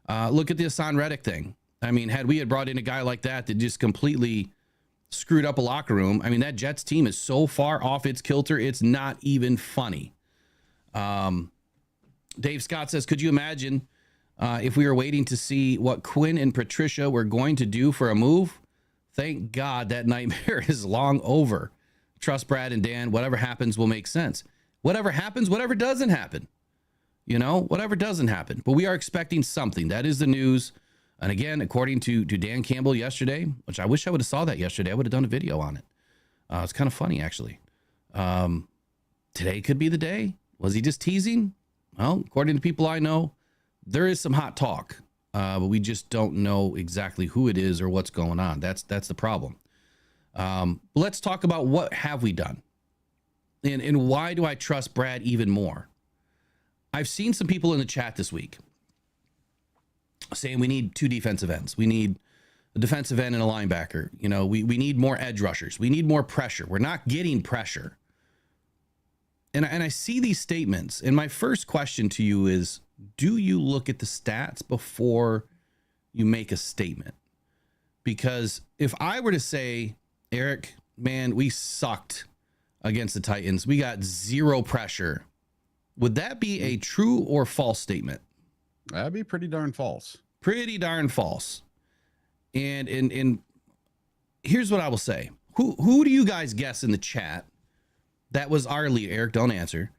Look at the Hassan Reddick thing. I mean, had we brought in a guy like that just completely screwed up a locker room, I mean, that Jets team is so far off its kilter, it's not even funny. Dave Scott says, could you imagine if we were waiting to see what Quinn and Patricia were going to do for a move? Thank God that nightmare is long over. Trust Brad and Dan. Whatever happens will make sense. Whatever happens, whatever doesn't happen. Whatever doesn't happen. But we are expecting something. That is the news. And again, according to Dan Campbell yesterday, which I wish I would have saw that yesterday. I would have done a video on it. It's kind of funny, actually. Today could be the day. Was he just teasing? Well, according to people I know, there is some hot talk. But we just don't know exactly who it is or what's going on. That's the problem. Let's talk about what have we done, and why do I trust Brad even more? I've seen some people in the chat this week saying we need two defensive ends. We need a defensive end and a linebacker. We need more edge rushers. We need more pressure. We're not getting pressure. And I see these statements. And my first question to you is, do you look at the stats before you make a statement? Because if I were to say, Eric, man, we sucked against the Titans, we got zero pressure, would that be a true or false statement? That'd be pretty darn false. Pretty darn false. And here's what I will say. Who do you guys guess in the chat that was our lead? Eric, don't answer.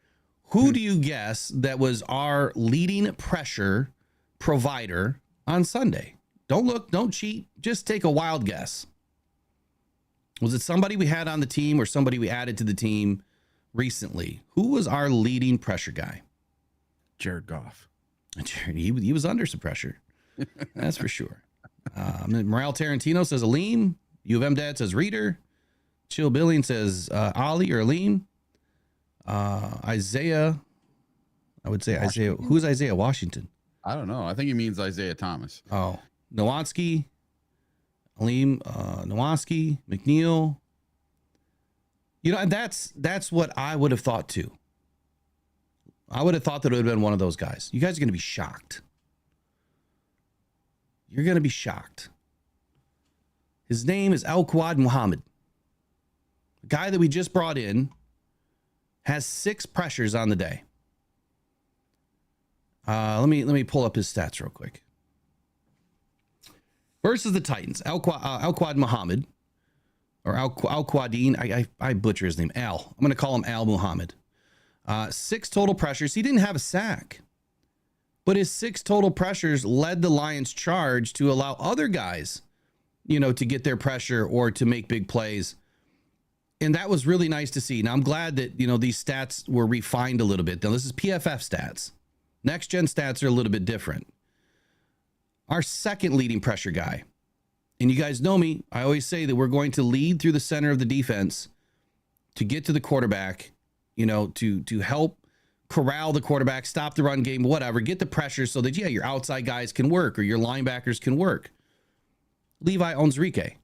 Who do you guess that was our leading pressure provider on Sunday? Don't look, don't cheat. Just take a wild guess. Was it somebody we had on the team or somebody we added to the team recently? Who was our leading pressure guy? Jared Goff. He was under some pressure. That's for sure. Morale Tarantino says Aleem. U of M Dad says Reader. Chill Billing says Ali or Aleem. Isaiah, I would say Washington. Isaiah. Who's Isaiah Washington? I don't know. I think he means Isaiah Thomas. Oh, Nowansky, Aleem, Nowansky, McNeil. And that's what I would have thought too. I would have thought that it would have been one of those guys. You guys are going to be shocked. You're going to be shocked. His name is Al-Quad Muhammad. The guy that we just brought in has 6 pressures on the day. Let me pull up his stats real quick. Versus the Titans, Al-Quad Muhammad, or Al-Quadine, I butcher his name, Al. I'm going to call him Al Muhammad. 6 total pressures. He didn't have a sack, but his 6 total pressures led the Lions charge to allow other guys, to get their pressure or to make big plays. And that was really nice to see. Now, I'm glad that, these stats were refined a little bit. Now, this is PFF stats. Next gen stats are a little bit different. Our second leading pressure guy, and you guys know me, I always say that we're going to lead through the center of the defense to get to the quarterback, to help corral the quarterback, stop the run game, whatever, get the pressure so that, your outside guys can work or your linebackers can work. Levi Onwuzurike.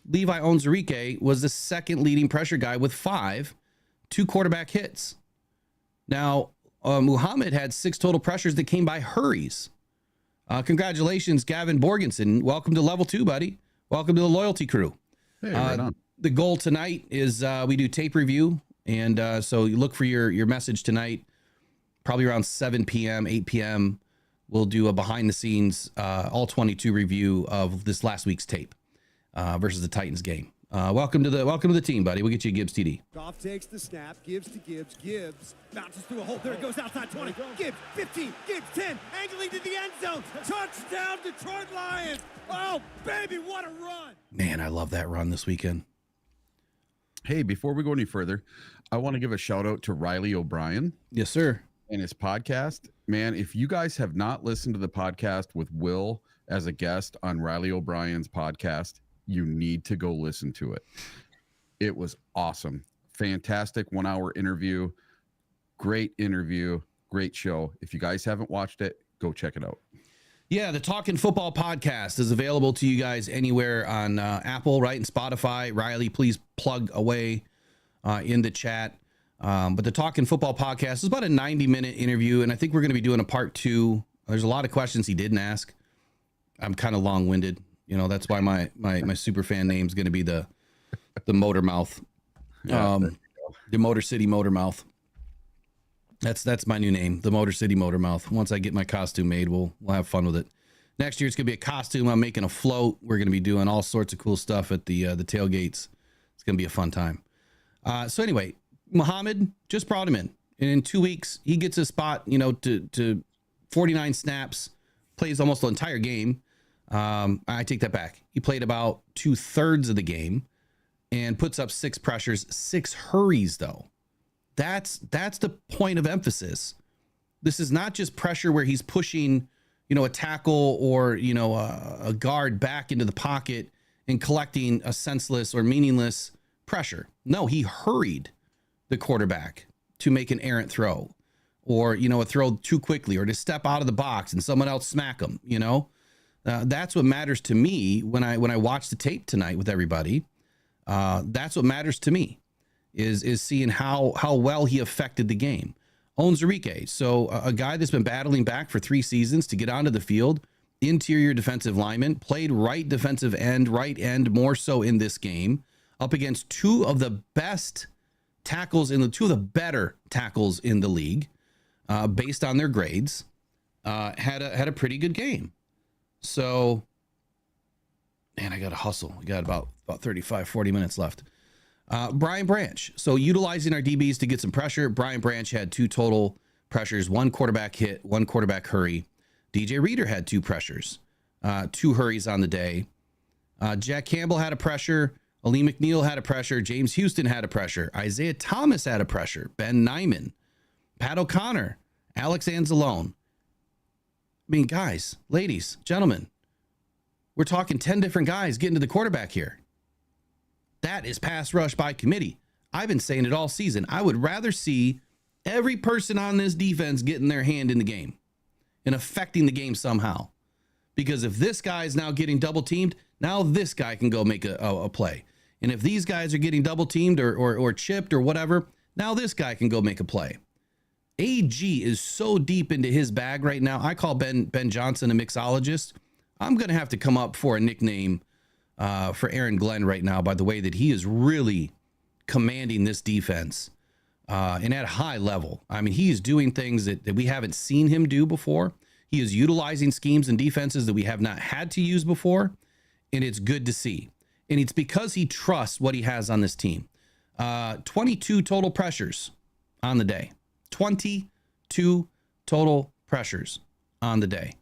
Levi Onwuzurike was the second leading pressure guy with 5 quarterback hits. Now, Muhammad had 6 total pressures that came by hurries. Congratulations, Gavin Borgensen. Welcome to level 2, buddy. Welcome to the loyalty crew. Hey, right on. the goal tonight is we do tape review. And so you look for your message tonight, probably around 7 p.m., 8 p.m. We'll do a behind the scenes all 22 review of this last week's tape versus the Titans game. Welcome to the team, buddy. We'll get you a Gibbs TD. Goff takes the snap, gives to Gibbs. Gibbs bounces through a hole. There it goes outside 20. Gibbs 15. Gibbs 10. Angling to the end zone. Touchdown, Detroit Lions. Oh, baby, what a run. Man, I love that run this weekend. Hey, before we go any further, I want to give a shout out to Riley O'Brien. Yes, sir. And his podcast. Man, if you guys have not listened to the podcast with Will as a guest on Riley O'Brien's podcast, you need to go listen to it. It was awesome. Fantastic 1 hour interview. Great interview. Great show. If you guys haven't watched it, go check it out. Yeah, the Talkin' Football podcast is available to you guys anywhere on Apple, right, and Spotify. Riley, please plug away in the chat. But the Talkin' Football podcast is about a 90-minute interview, and I think we're going to be doing a part 2. There's a lot of questions he didn't ask. I'm kind of long-winded. You know, that's why my super fan name is going to be the Motor Mouth, the Motor City Motor Mouth. That's my new name, the Motor City Motor Mouth. Once I get my costume made, we'll have fun with it. Next year it's gonna be a costume. I'm making a float. We're gonna be doing all sorts of cool stuff at the tailgates. It's gonna be a fun time. So anyway, Muhammad just brought him in, and in 2 weeks he gets a spot. You know, to 49 snaps, plays almost the entire game. I take that back. He played about 2/3 of the game, and puts up 6 pressures, 6 hurries though. That's the point of emphasis. This is not just pressure where he's pushing, you know, a tackle or, you know, a guard back into the pocket and collecting a senseless or meaningless pressure. No, he hurried the quarterback to make an errant throw, or, you know, a throw too quickly, or to step out of the box and someone else smack him. You know, that's what matters to me when I watch the tape tonight with everybody. That's what matters to me. Is seeing how well he affected the game. Onwuzurike, so a guy that's been battling back for 3 seasons to get onto the field, interior defensive lineman, played right defensive end, right end more so in this game, up against 2 of the best tackles in the 2 of the better tackles in the league, based on their grades, had a pretty good game. So, man, I got to hustle. We got about 35, 40 minutes left. Brian Branch. So utilizing our DBs to get some pressure. Brian Branch had 2 total pressures, 1 quarterback hit, 1 quarterback hurry. DJ Reader had 2 pressures, 2 hurries on the day. Jack Campbell had a pressure. Ali McNeil had a pressure. James Houston had a pressure. Isaiah Thomas had a pressure. Ben Nyman, Pat O'Connor, Alex Anzalone. I mean, guys, ladies, gentlemen, we're talking 10 different guys getting to the quarterback here. That is pass rush by committee. I've been saying it all season. I would rather see every person on this defense getting their hand in the game and affecting the game somehow. Because if this guy is now getting double teamed, now this guy can go make a play. And if these guys are getting double teamed or chipped or whatever, now this guy can go make a play. AG is so deep into his bag right now. I call Ben Johnson a mixologist. I'm going to have to come up for a nickname for Aaron Glenn right now, by the way that he is really commanding this defense and at a high level. I mean, he is doing things that we haven't seen him do before. He is utilizing schemes and defenses that we have not had to use before, and it's good to see. And it's because he trusts what he has on this team. 22 total pressures on the day. 22 total pressures on the day.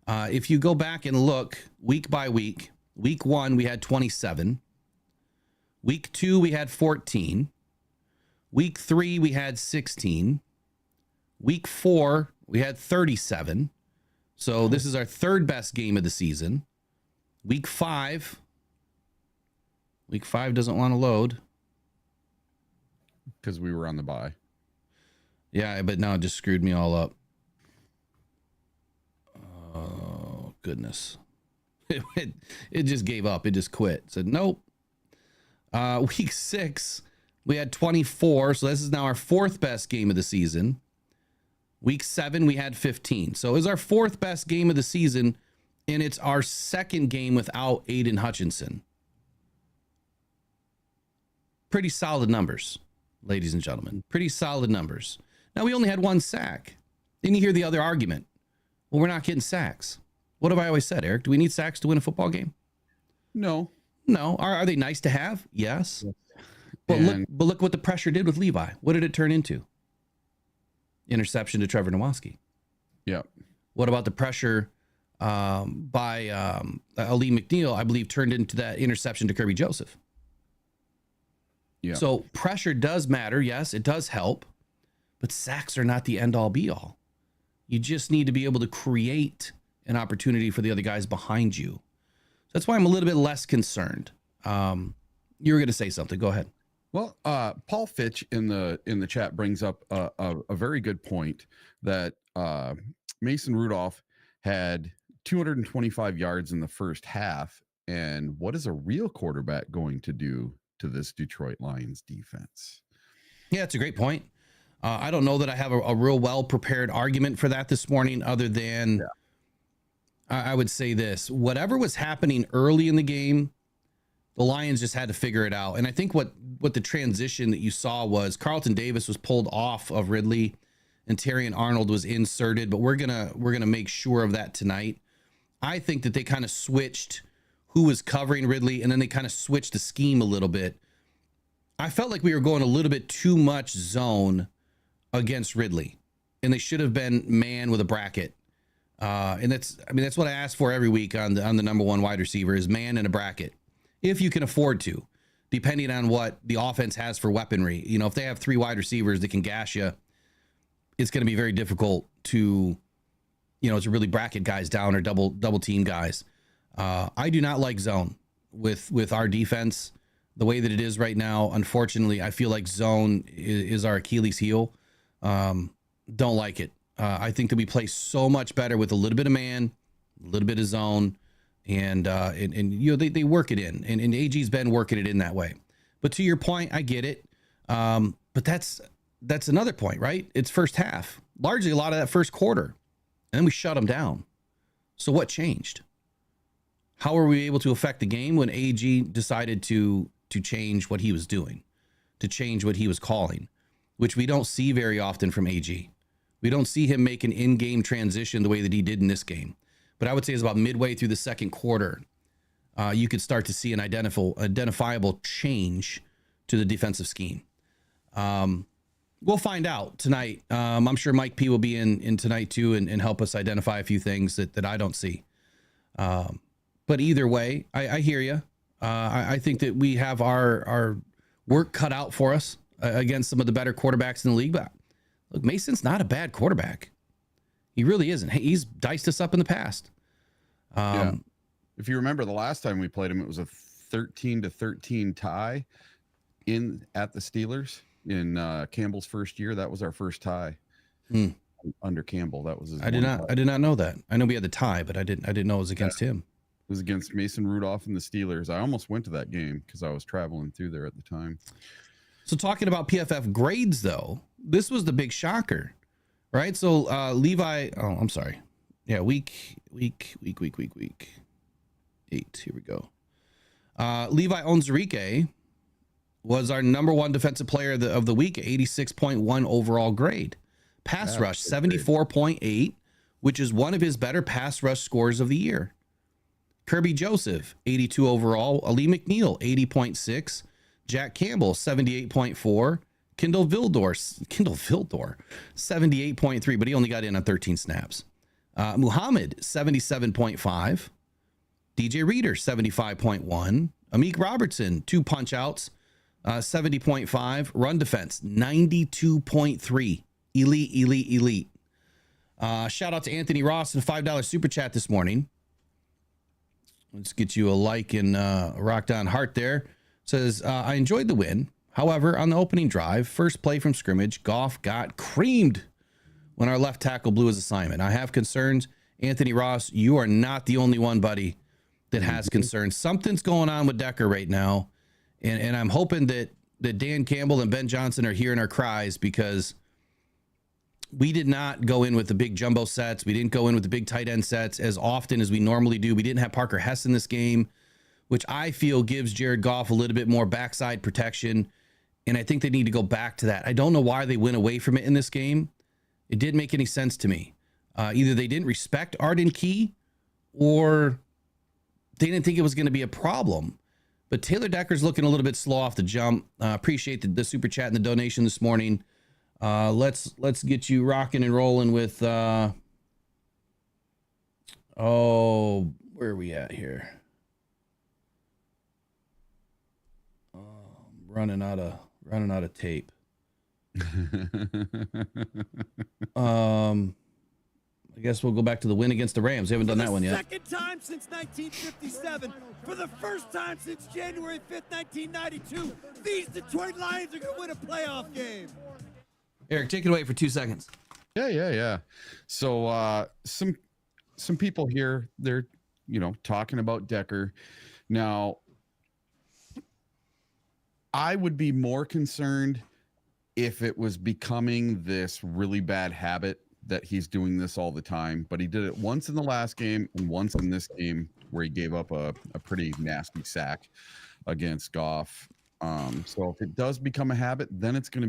If you go back and look week by week, week 1, we had 27. Week 2, we had 14. Week 3, we had 16. Week 4, we had 37. So this is our 3rd best game of the season. Week 5 doesn't want to load. Because we were on the bye. Yeah, but now it just screwed me all up. Oh, goodness. It just gave up. It just quit. Said, nope. Week 6, we had 24. So this is now our 4th best game of the season. Week 7, we had 15. So it was our 4th best game of the season, and it's our 2nd game without Aiden Hutchinson. pretty solid numbers, ladies and gentlemen. Pretty solid numbers. Now, we only had 1 sack. Then you hear the other argument. Well, we're not getting sacks. What have I always said, Eric? Do we need sacks to win a football game? No. No. Are they nice to have? Yes. But look what the pressure did with Levi. What did it turn into? Interception to Trevor Nowaski. Yeah. What about the pressure by Ali McNeil, I believe, turned into that interception to Kirby Joseph? Yeah. So pressure does matter. Yes, it does help. But sacks are not the end all be all. You just need to be able to create an opportunity for the other guys behind you. That's why I'm a little bit less concerned. You were going to say something. Go ahead. Well, Paul Fitch in the chat brings up a very good point that Mason Rudolph had 225 yards in the first half. And what is a real quarterback going to do to this Detroit Lions defense? Yeah, it's a great point. I don't know that I have a real well-prepared argument for that this morning, other than I would say this. Whatever was happening early in the game, the Lions just had to figure it out. And I think what the transition that you saw was Carlton Davis was pulled off of Ridley and Terrion Arnold was inserted, but we're gonna make sure of that tonight. I think that they kind of switched who was covering Ridley, and then they kind of switched the scheme a little bit. I felt like we were going a little bit too much zone against Ridley, and they should have been man with a bracket. And that's what I ask for every week on the number 1 wide receiver is man in a bracket, if you can afford to, depending on what the offense has for weaponry. You know, if they have 3 wide receivers that can gash you, it's going to be very difficult to really bracket guys down or double team guys. I do not like zone with our defense the way that it is right now. Unfortunately, I feel like zone is our Achilles heel. Don't like it. I think that we play so much better with a little bit of man, a little bit of zone, and they work it in, and AG's been working it in that way. But to your point, I get it. But that's another point, right? It's first half, largely a lot of that first quarter, and then we shut them down. So what changed? How were we able to affect the game when AG decided to change what he was doing, to change what he was calling, which we don't see very often from AG. We don't see him make an in-game transition the way that he did in this game. But I would say it's about midway through the second quarter, you could start to see an identifiable change to the defensive scheme. We'll find out tonight. I'm sure Mike P will be in tonight too and help us identify a few things that I don't see. But either way, I hear you. I think that we have our work cut out for us against some of the better quarterbacks in the league. But look, Mason's not a bad quarterback. He really isn't. He's diced us up in the past. Yeah. If you remember the last time we played him, it was a 13-13 tie at the Steelers in Campbell's first year. That was our first tie under Campbell. That was his I did not know that. I know we had the tie, but I didn't know it was against him. It was against Mason Rudolph and the Steelers. I almost went to that game because I was traveling through there at the time. So talking about PFF grades, though, this was the big shocker, right? So Levi, I'm sorry. Yeah, week 8. Here we go. Levi Onwuzurike was our number 1 defensive player of the week, 86.1 overall grade. Pass rush, 74.8, which is one of his better pass rush scores of the year. Kirby Joseph, 82 overall. Ali McNeil, 80.6. Jack Campbell, 78.4. Kendall Vildor, 78.3, but he only got in on 13 snaps. Muhammad, 77.5. DJ Reader, 75.1. Amik Robertson, 2 punch outs, 70.5. Run defense, 92.3. Elite. Shout out to Anthony Ross and $5 super chat this morning. Let's get you a like and rock down heart there. Says, I enjoyed the win. However, on the opening drive, first play from scrimmage, Goff got creamed when our left tackle blew his assignment. I have concerns. Anthony Ross, you are not the only one, buddy, that has concerns. Something's going on with Decker right now. And I'm hoping that Dan Campbell and Ben Johnson are hearing our cries, because we did not go in with the big jumbo sets. We didn't go in with the big tight end sets as often as we normally do. We didn't have Parker Hess in this game, which I feel gives Jared Goff a little bit more backside protection And I think they need to go back to that. I don't know why they went away from it in this game. It didn't make any sense to me. Either they didn't respect Arden Key or they didn't think it was going to be a problem. But Taylor Decker's looking a little bit slow off the jump. Appreciate the super chat and the donation this morning. Let's get you rocking and rolling with where are we at here? Running out of tape. I guess we'll go back to the win against the Rams. We haven't done that one yet. Second time since 1957. For the first time since January 5th, 1992. These Detroit Lions are going to win a playoff game. Eric, take it away for 2 seconds. Yeah. So some people here, they're talking about Decker. Now, I would be more concerned if it was becoming this really bad habit that he's doing this all the time, but he did it once in the last game and once in this game where he gave up a pretty nasty sack against Goff. So if it does become a habit, then it's going to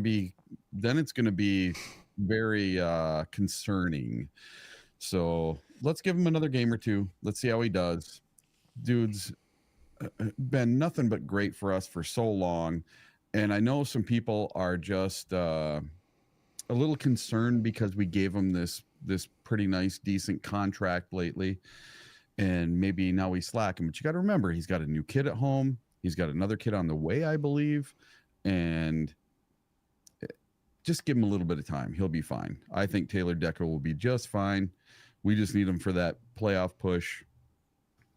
be very concerning. So let's give him another game or two. Let's see how he does. Dude's been nothing but great for us for so long. And I know some people are just a little concerned because we gave him this pretty nice, decent contract lately. And maybe now he's slacking. But you got to remember, he's got a new kid at home. He's got another kid on the way, I believe. And just give him a little bit of time. He'll be fine. I think Taylor Decker will be just fine. We just need him for that playoff push.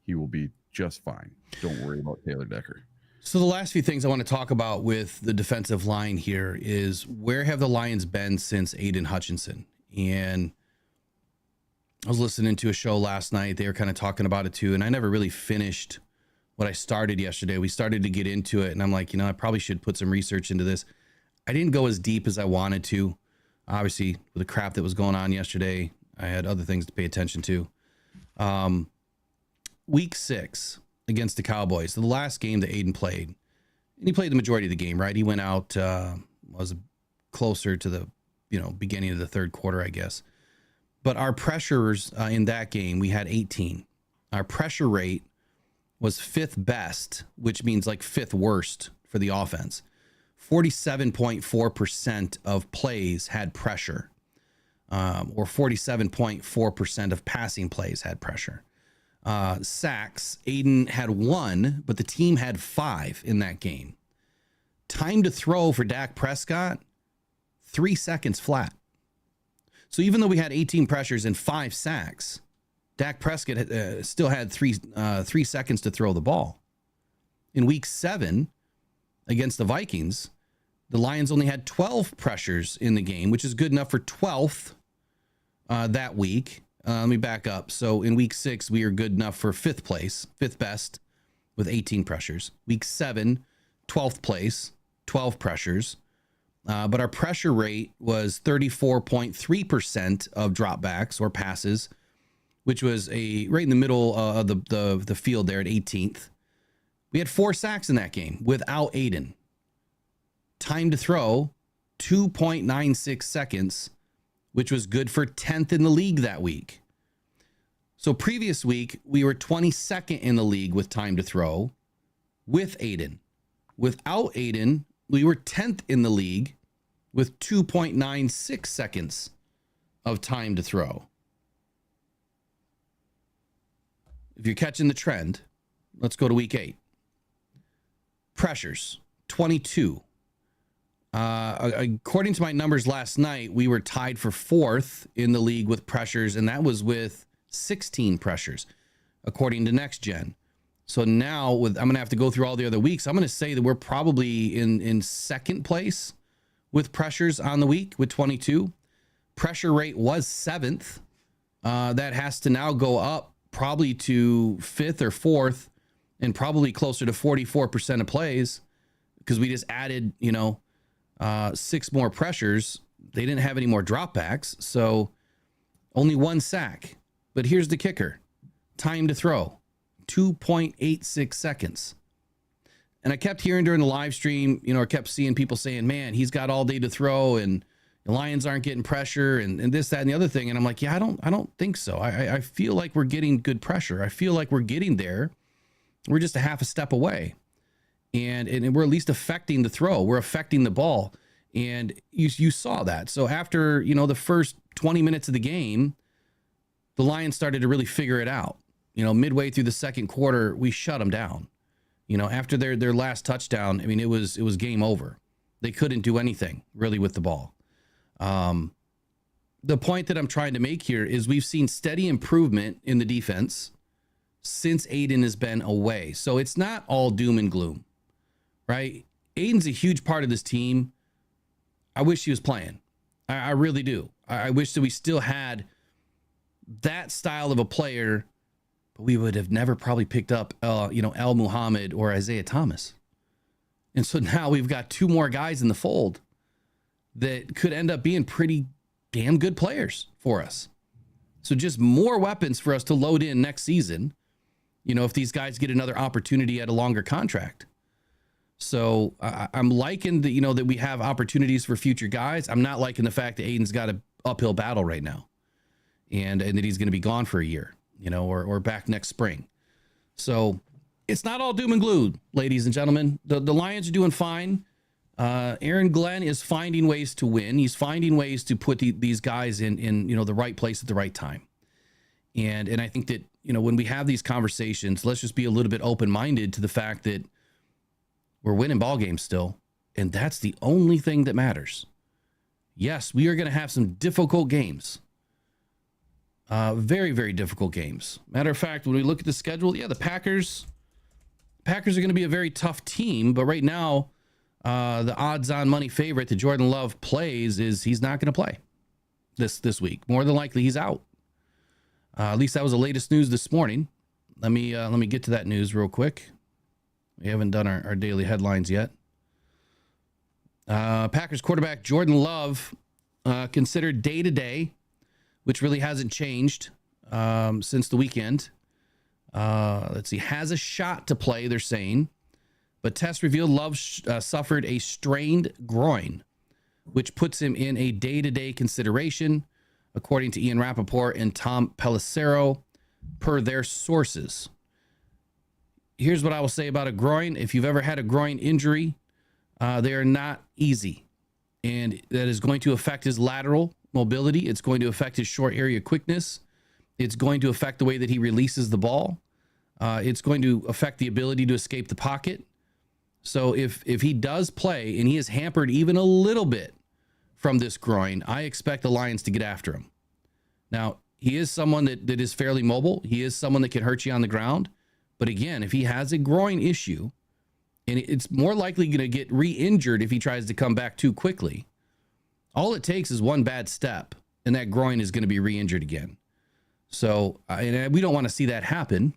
He will be just fine. Don't worry about Taylor Decker. So the last few things I want to talk about with the defensive line here is where have the Lions been since Aiden Hutchinson? And I was listening to a show last night. They were kind of talking about it too. And I never really finished what I started yesterday. We started to get into it and I'm like, I probably should put some research into this. I didn't go as deep as I wanted to. Obviously, with the crap that was going on yesterday, I had other things to pay attention to. Week 6 against the Cowboys, the last game that Aiden played, and he played the majority of the game, right? He went out, was closer to the, beginning of the third quarter, I guess. But our pressures in that game, we had 18. Our pressure rate was 5th best, which means like 5th worst for the offense. 47.4% of plays had pressure, or 47.4% of passing plays had pressure. Sacks, Aiden had 1, but the team had 5 in that game. Time to throw for Dak Prescott, 3 seconds flat. So even though we had 18 pressures and 5 sacks, Dak Prescott still had 3 seconds to throw the ball. In week 7 against the Vikings, the Lions only had 12 pressures in the game, which is good enough for 12th that week. Let me back up. So in week 6, we are good enough for 5th place, 5th best with 18 pressures. Week 7, 12th place, 12 pressures. But our pressure rate was 34.3% of dropbacks or passes, which was right in the middle of the field there at 18th. We had 4 sacks in that game without Aiden. Time to throw, 2.96 seconds, which was good for 10th in the league that week. So previous week, we were 22nd in the league with time to throw with Aiden. Without Aiden, we were 10th in the league with 2.96 seconds of time to throw. If you're catching the trend, let's go to week 8. Pressures, 22. According to my numbers last night, we were tied for 4th in the league with pressures, and that was with 16 pressures, according to Next Gen. So now I'm going to have to go through all the other weeks. I'm going to say that we're probably in 2nd place with pressures on the week with 22. Pressure rate was 7th. That has to now go up probably to 5th or 4th and probably closer to 44% of plays because we just added, 6 more pressures. They didn't have any more dropbacks, so only 1 sack. But here's the kicker. Time to throw, 2.86 seconds. And I kept hearing during the live stream, I kept seeing people saying, man, he's got all day to throw and the Lions aren't getting pressure and this, that, and the other thing. And I'm like, yeah, I don't think so. I feel like we're getting good pressure. I feel like we're getting there. We're just a half a step away. And we're at least affecting the throw. We're affecting the ball. And you saw that. So after, the first 20 minutes of the game, the Lions started to really figure it out. Midway through the second quarter, we shut them down. After their last touchdown, I mean, it was game over. They couldn't do anything really with the ball. The point that I'm trying to make here is we've seen steady improvement in the defense since Aiden has been away. So it's not all doom and gloom, right? Aiden's a huge part of this team. I wish he was playing. I really do. I wish that we still had that style of a player, but we would have never probably picked up, El Muhammad or Isaiah Thomas. And so now we've got two more guys in the fold that could end up being pretty damn good players for us. So just more weapons for us to load in next season, if these guys get another opportunity at a longer contract. So I'm liking that we have opportunities for future guys. I'm not liking the fact that Aiden's got an uphill battle right now and that he's going to be gone for a year, or back next spring. So it's not all doom and gloom, ladies and gentlemen. The Lions are doing fine. Aaron Glenn is finding ways to win. He's finding ways to put these guys in the right place at the right time. And I think that, when we have these conversations, let's just be a little bit open-minded to the fact that we're winning ball games still. And that's the only thing that matters. Yes, we are going to have some difficult games. Very, very difficult games. Matter of fact, when we look at the schedule, the Packers are going to be a very tough team. But right now, the odds-on money favorite that Jordan Love plays is he's not going to play this week. More than likely, he's out. At least that was the latest news this morning. Let me get to that news real quick. We haven't done our daily headlines yet. Packers quarterback Jordan Love considered day-to-day, which really hasn't changed since the weekend. Let's see, has a shot to play, they're saying. But tests revealed Love suffered a strained groin, which puts him in a day-to-day consideration, according to Ian Rappaport and Tom Pelissero, per their sources. Here's what I will say about a groin. If you've ever had a groin injury, they are not easy. And that is going to affect his lateral mobility. It's going to affect his short area quickness. It's going to affect the way that he releases the ball. It's going to affect the ability to escape the pocket. So if he does play and he is hampered even a little bit from this groin, I expect the Lions to get after him. Now, he is someone that is fairly mobile. He is someone that can hurt you on the ground. But again, if he has a groin issue, and it's more likely going to get re-injured if he tries to come back too quickly, all it takes is one bad step, and that groin is going to be re-injured again. So, and we don't want to see that happen.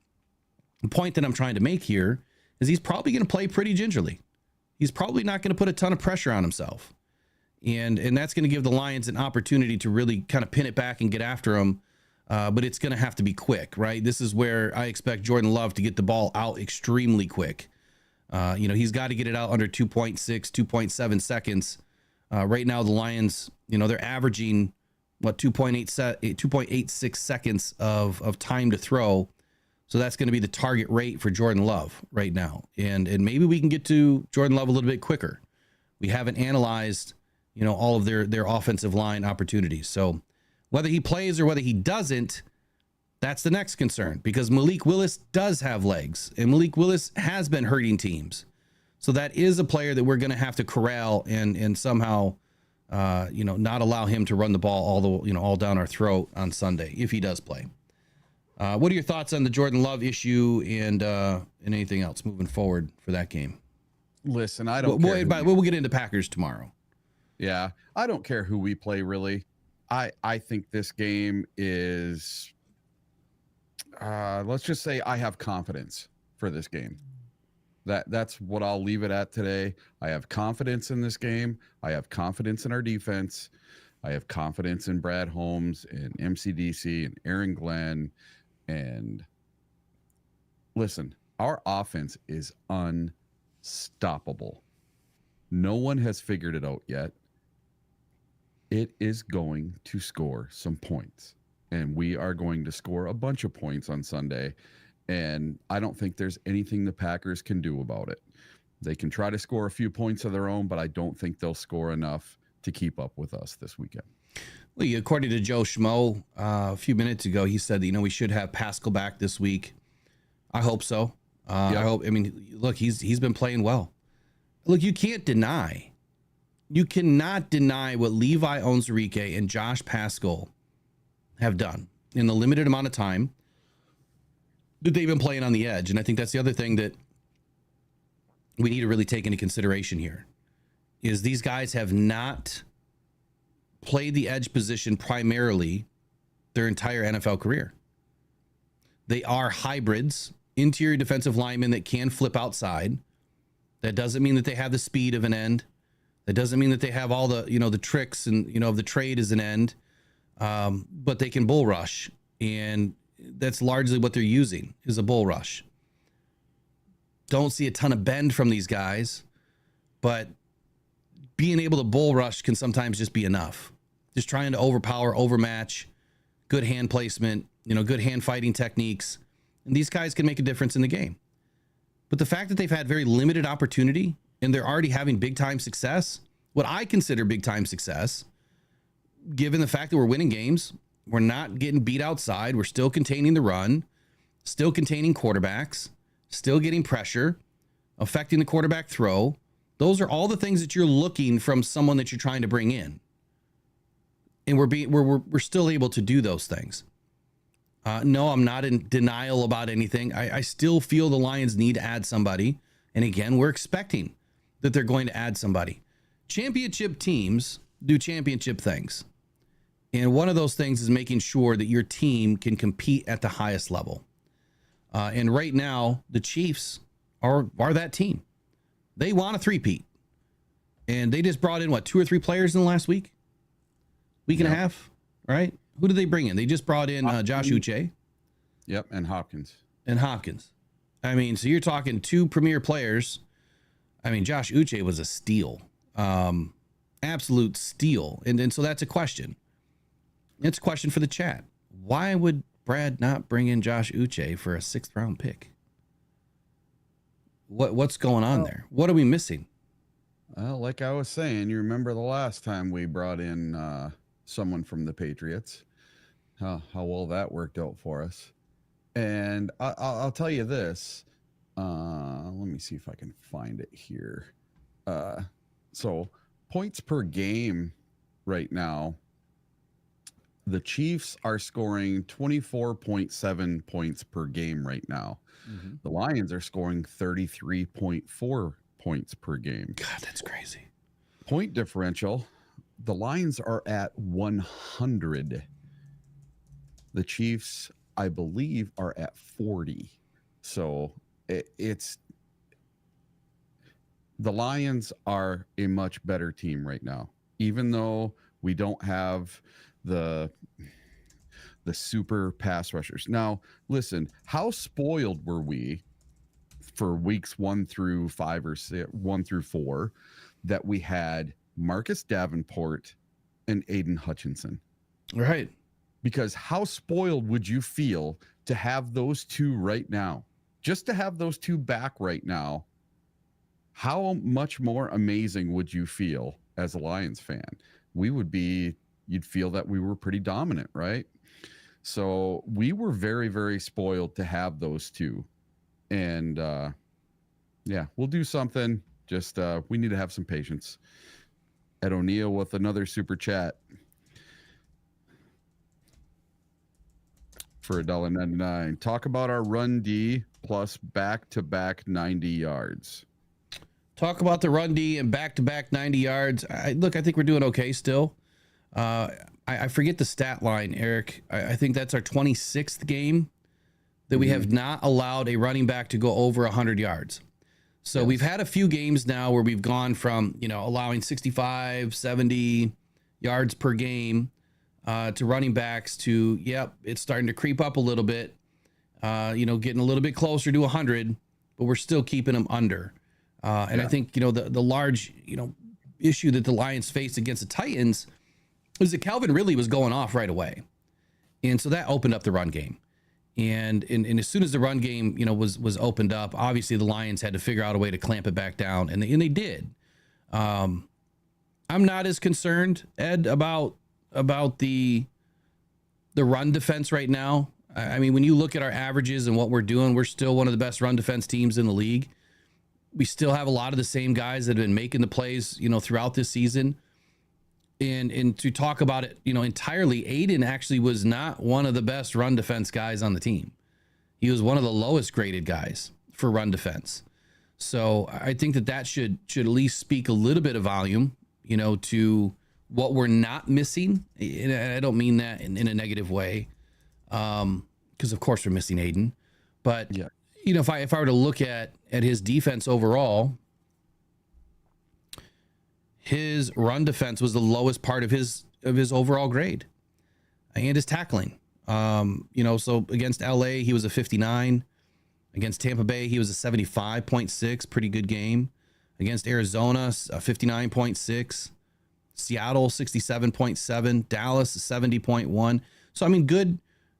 The point that I'm trying to make here is he's probably going to play pretty gingerly. He's probably not going to put a ton of pressure on himself. And that's going to give the Lions an opportunity to really kind of pin it back and get after him. But it's going to have to be quick, right? This is where I expect Jordan Love to get the ball out extremely quick. He's got to get it out under 2.6, 2.7 seconds. Right now, the Lions, they're averaging, 2.86 seconds of time to throw. So that's going to be the target rate for Jordan Love right now. And maybe we can get to Jordan Love a little bit quicker. We haven't analyzed, all of their offensive line opportunities. So whether he plays or whether he doesn't, that's the next concern, because Malik Willis does have legs, and Malik Willis has been hurting teams. So that is a player that we're going to have to corral and somehow, not allow him to run the ball all down our throat on Sunday if he does play. What are your thoughts on the Jordan Love issue and anything else moving forward for that game? Listen, I don't care. We'll get into Packers tomorrow. Yeah, I don't care who we play, really. I think this game is, let's just say I have confidence for this game. That's what I'll leave it at today. I have confidence in this game. I have confidence in our defense. I have confidence in Brad Holmes and MCDC and Aaron Glenn. And listen, our offense is unstoppable. No one has figured it out yet. It is going to score some points, and we are going to score a bunch of points on Sunday. And I don't think there's anything the Packers can do about it. They can try to score a few points of their own, but I don't think they'll score enough to keep up with us this weekend. Well, according to Joe Schmo a few minutes ago, he said that, we should have Pascal back this week. I hope so. I hope. I mean, look, he's been playing well. Look, you cannot deny what Levi Onwuzurike and Josh Pascal have done in the limited amount of time that they've been playing on the edge. And I think that's the other thing that we need to really take into consideration here is these guys have not played the edge position primarily their entire NFL career. They are hybrids, interior defensive linemen that can flip outside. That doesn't mean that they have the speed of an end. That doesn't mean that they have all the, the tricks and, of the trade as an end. But they can bull rush. And that's largely what they're using is a bull rush. Don't see a ton of bend from these guys, but being able to bull rush can sometimes just be enough. Just trying to overpower, overmatch, good hand placement, good hand fighting techniques. And these guys can make a difference in the game. But the fact that they've had very limited opportunity and they're already having big time success, what I consider big time success, given the fact that we're winning games, we're not getting beat outside, we're still containing the run, still containing quarterbacks, still getting pressure, affecting the quarterback throw. Those are all the things that you're looking from someone that you're trying to bring in. And we're still able to do those things. No, I'm not in denial about anything. I still feel the Lions need to add somebody. And again, we're expecting that they're going to add somebody. Championship teams do championship things. And one of those things is making sure that your team can compete at the highest level. And right now, the Chiefs are that team. They want a three-peat. And they just brought in, 2 or 3 players in the last week? Week and a half, right? Who did they bring in? They just brought in Josh Uche. Yep, and Hopkins. I mean, so you're talking 2 premier players. I mean, Josh Uche was a steal. Absolute steal. And so that's a question. It's a question for the chat. Why would Brad not bring in Josh Uche for a 6th round pick? What's going on there? What are we missing? Well, like I was saying, you remember the last time we brought in someone from the Patriots, how well that worked out for us. And I'll tell you this. Let me see if I can find it here. So points per game right now, the Chiefs are scoring 24.7 points per game right now. Mm-hmm. The Lions are scoring 33.4 points per game. God, that's crazy. Point differential, the Lions are at 100. The Chiefs, I believe, are at 40. So it's the Lions are a much better team right now, even though we don't have the super pass rushers. Now, listen, how spoiled were we for weeks 1 through 5 or 6, 1 through 4, that we had Marcus Davenport and Aiden Hutchinson? Right. Because how spoiled would you feel to have those 2 right now? Just to have those 2 back right now, how much more amazing would you feel as a Lions fan? You'd feel that we were pretty dominant, right? So we were very, very spoiled to have those 2. And yeah, we'll do something. Just we need to have some patience. Ed O'Neill with another super chat for $1.99. Talk about our run D plus back-to-back 90 yards. Talk about the run D and back-to-back 90 yards. I think we're doing okay still. I forget the stat line, Eric. I think that's our 26th game that we have not allowed a running back to go over 100 yards. So yes. We've had a few games now where we've gone from, allowing 65, 70 yards per game to running backs to, it's starting to creep up a little bit, getting a little bit closer to 100, but we're still keeping them under. And I think, the large, issue that the Lions faced against the Titans was that Calvin Ridley was going off right away. And so that opened up the run game. And as soon as the run game, was opened up, obviously the Lions had to figure out a way to clamp it back down, and they did. I'm not as concerned, Ed, about the run defense right now. I mean, when you look at our averages and what we're doing, we're still one of the best run defense teams in the league. We still have a lot of the same guys that have been making the plays, throughout this season. And to talk about it, entirely, Aiden actually was not one of the best run defense guys on the team. He was one of the lowest graded guys for run defense. So I think that should at least speak a little bit of volume, to what we're not missing. And I don't mean that in a negative way, because of course we're missing Aiden. But if I were to look at his defense overall, his run defense was the lowest part of his overall grade, and his tackling. So against LA, he was a 59. Against Tampa Bay, he was a 75.6, pretty good game. Against Arizona, a 59.6. Seattle, 67.7. Dallas, 70.1. So, I mean, good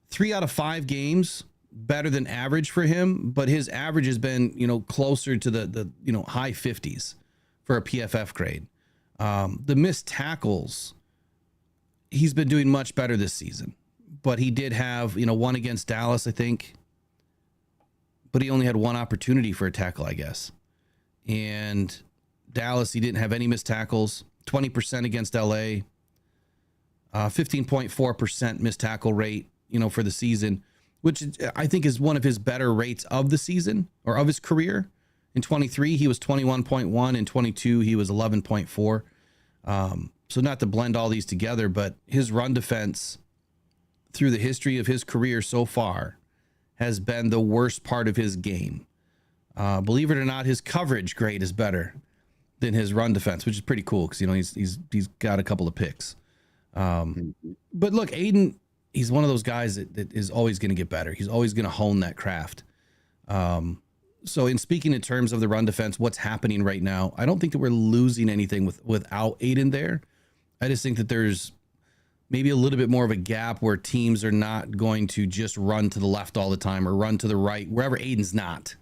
3 out of 5 games, better than average for him, but his average has been, closer to the high 50s for a PFF grade. The missed tackles, he's been doing much better this season, but he did have, one against Dallas, I think, but he only had one opportunity for a tackle, I guess. And Dallas, he didn't have any missed tackles, 20% against LA, 15.4% missed tackle rate, for the season, which I think is one of his better rates of the season or of his career. In 23, he was 21.1. In 22, he was 11.4. So not to blend all these together, but his run defense through the history of his career so far has been the worst part of his game. Believe it or not, his coverage grade is better than his run defense, which is pretty cool because, he's got a couple of picks. But look, Aiden, he's one of those guys that is always going to get better. He's always going to hone that craft. So in speaking in terms of the run defense, what's happening right now, I don't think that we're losing anything without Aiden there. I just think that there's maybe a little bit more of a gap where teams are not going to just run to the left all the time or run to the right, wherever Aiden's not.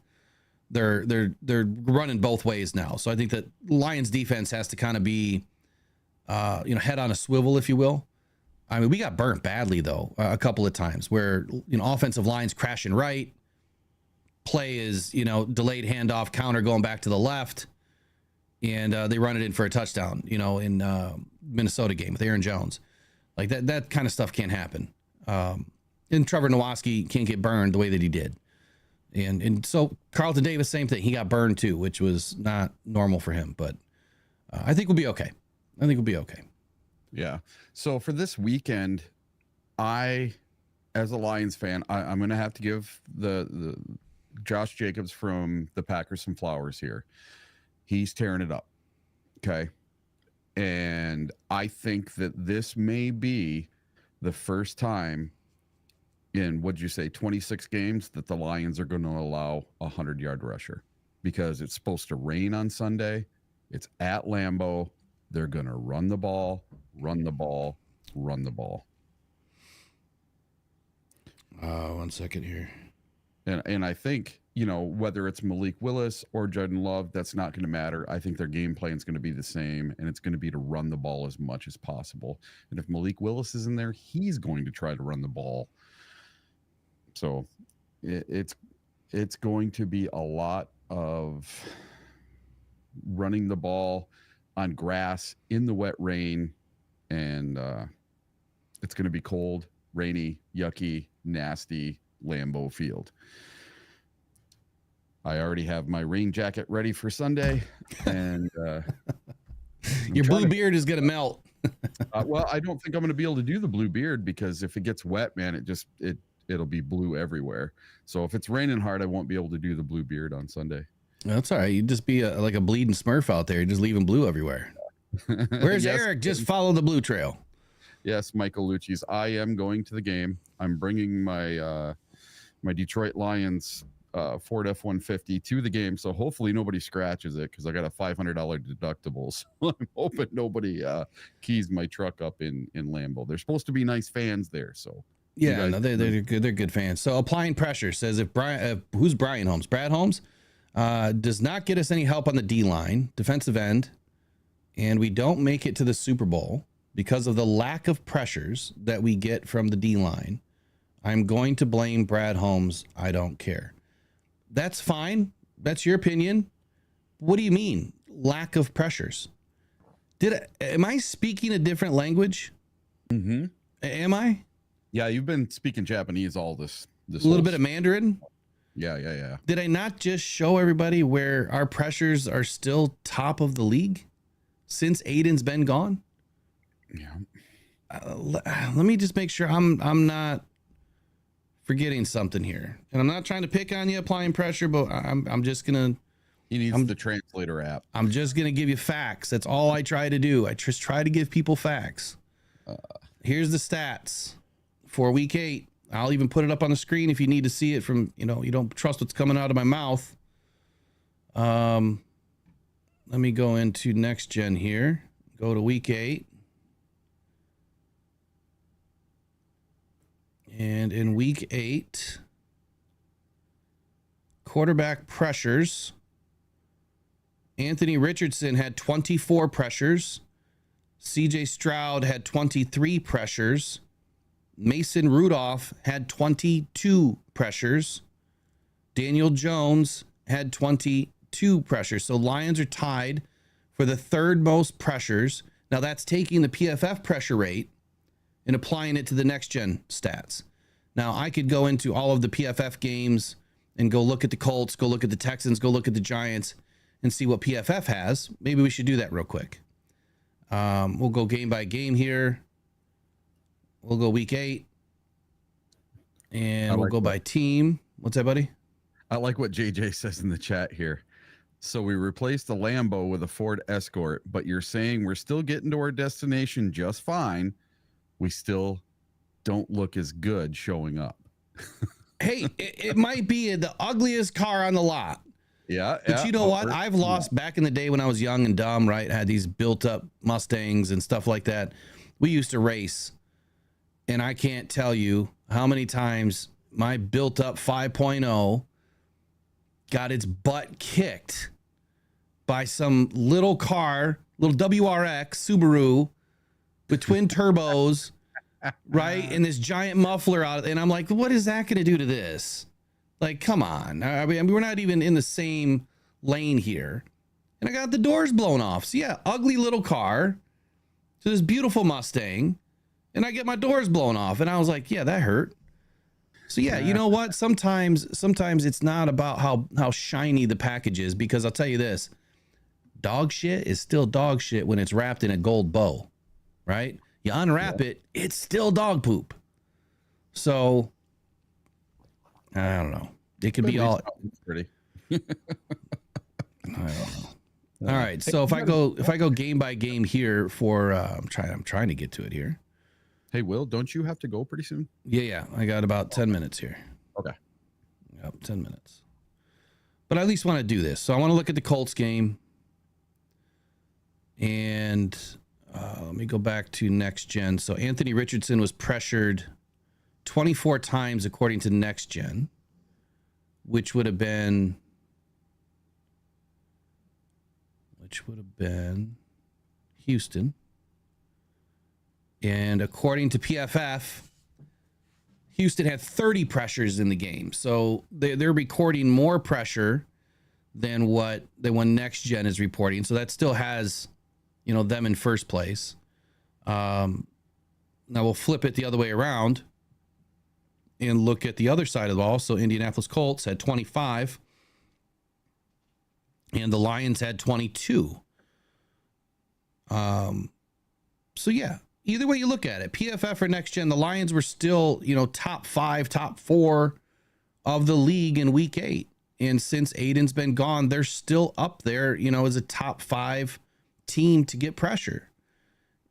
They're running both ways now. So I think that Lions defense has to kind of be, head on a swivel, if you will. I mean, we got burnt badly though, a couple of times where, offensive lines crashing right. Play is, delayed handoff, counter going back to the left, and they run it in for a touchdown, in Minnesota game with Aaron Jones. Like that kind of stuff can't happen. And Trevor Nowatzki can't get burned the way that he did. And so Carlton Davis, same thing. He got burned too, which was not normal for him, but I think we'll be okay. Yeah. So for this weekend, as a Lions fan, I'm going to have to give the Josh Jacobs from the Packers some flowers here. He's tearing it up. Okay. And I think that this may be the first time in, what'd you say, 26 games that the Lions are going to allow a 100-yard rusher, because it's supposed to rain on Sunday. It's at Lambeau. They're going to run the ball. One second here. And I think, whether it's Malik Willis or Jordan Love, that's not going to matter. I think their game plan is going to be the same, and it's going to be to run the ball as much as possible. And if Malik Willis is in there, he's going to try to run the ball. So it's going to be a lot of running the ball on grass in the wet rain, and it's going to be cold, rainy, yucky, nasty Lambeau Field. I already have my rain jacket ready for Sunday, and your blue beard is going to melt. Well, I don't think I'm going to be able to do the blue beard, because if it gets wet, man, it'll be blue everywhere. So if it's raining hard, I won't be able to do the blue beard on Sunday. That's all right. You'd just be like a bleeding Smurf out there, just leaving blue everywhere. Where's Yes. Eric? Just follow the blue trail. Yes, Michael Lucci's. I am going to the game. I'm bringing my my Detroit Lions Ford F-150 to the game, so hopefully nobody scratches it because I got a $500 deductible. So I'm hoping nobody keys my truck up in Lambeau. There's supposed to be nice fans there, so yeah, no, they're good. They're good fans. So applying pressure says if Brian, who's Brian Holmes? Brad Holmes does not get us any help on the D line, defensive end, and we don't make it to the Super Bowl because of the lack of pressures that we get from the D line. I'm going to blame Brad Holmes. I don't care. That's fine. That's your opinion. What do you mean lack of pressures? Am I speaking a different language? Mm-hmm. Am I? Yeah, you've been speaking Japanese all this A little bit of Mandarin. Yeah. Did I not just show everybody where our pressures are still top of the league since Aiden's been gone? Yeah. Let me just make sure I'm not forgetting something here, and I'm not trying to pick on you applying pressure, but I'm just gonna. He needs the translator app. I'm just gonna give you facts. That's all I try to do. I just try to give people facts. Here's the stats for week 8. I'll even put it up on the screen if you need to see it from, you don't trust what's coming out of my mouth. Let me go into next gen here. Go to week 8. And in week 8, quarterback pressures. Anthony Richardson had 24 pressures. CJ Stroud had 23 pressures. Mason Rudolph had 22 pressures. Daniel Jones had 22 pressures. So Lions are tied for the third most pressures. Now that's taking the PFF pressure rate and applying it to the next gen stats. Now I could go into all of the PFF games and go look at the Colts, go look at the Texans, go look at the Giants and see what PFF has. Maybe we should do that real quick. We'll go game by game here. We'll go week 8 and we'll go by team. What's that, buddy? I like what JJ says in the chat here. So we replaced the Lambo with a Ford Escort, but you're saying we're still getting to our destination just fine. We still don't look as good showing up. Hey, it might be the ugliest car on the lot. Yeah. But you know what? I've lost back in the day when I was young and dumb, right? I had these built up Mustangs and stuff like that. We used to race. And I can't tell you how many times my built up 5.0 got its butt kicked by some little car, little WRX Subaru with twin turbos, right? And this giant muffler out. And I'm like, what is that going to do to this? Like, come on. I mean, we're not even in the same lane here. And I got the doors blown off. So yeah, ugly little car to this beautiful Mustang. And I get my doors blown off. And I was like, yeah, that hurt. So yeah, you know what? Sometimes it's not about how shiny the package is, because I'll tell you this, dog shit is still dog shit when it's wrapped in a gold bow, right? You unwrap it, it's still dog poop. So I don't know. It could be all pretty. I don't know. All right. So if I go game by game here for I'm trying to get to it here. Hey, Will, don't you have to go pretty soon? Yeah. I got about 10 minutes here. Okay. Yep, 10 minutes. But I at least want to do this. So I want to look at the Colts game. And let me go back to next gen. So Anthony Richardson was pressured 24 times according to next gen, which would have been Houston. And according to PFF, Houston had 30 pressures in the game. So they're recording more pressure than what next gen is reporting. So that still has, them in first place. Now we'll flip it the other way around and look at the other side of the ball. So Indianapolis Colts had 25 and the Lions had 22. So yeah, either way you look at it, PFF or next gen, the Lions were still, top 5, top 4 of the league in week 8. And since Aiden's been gone, they're still up there, as a top 5 team to get pressure.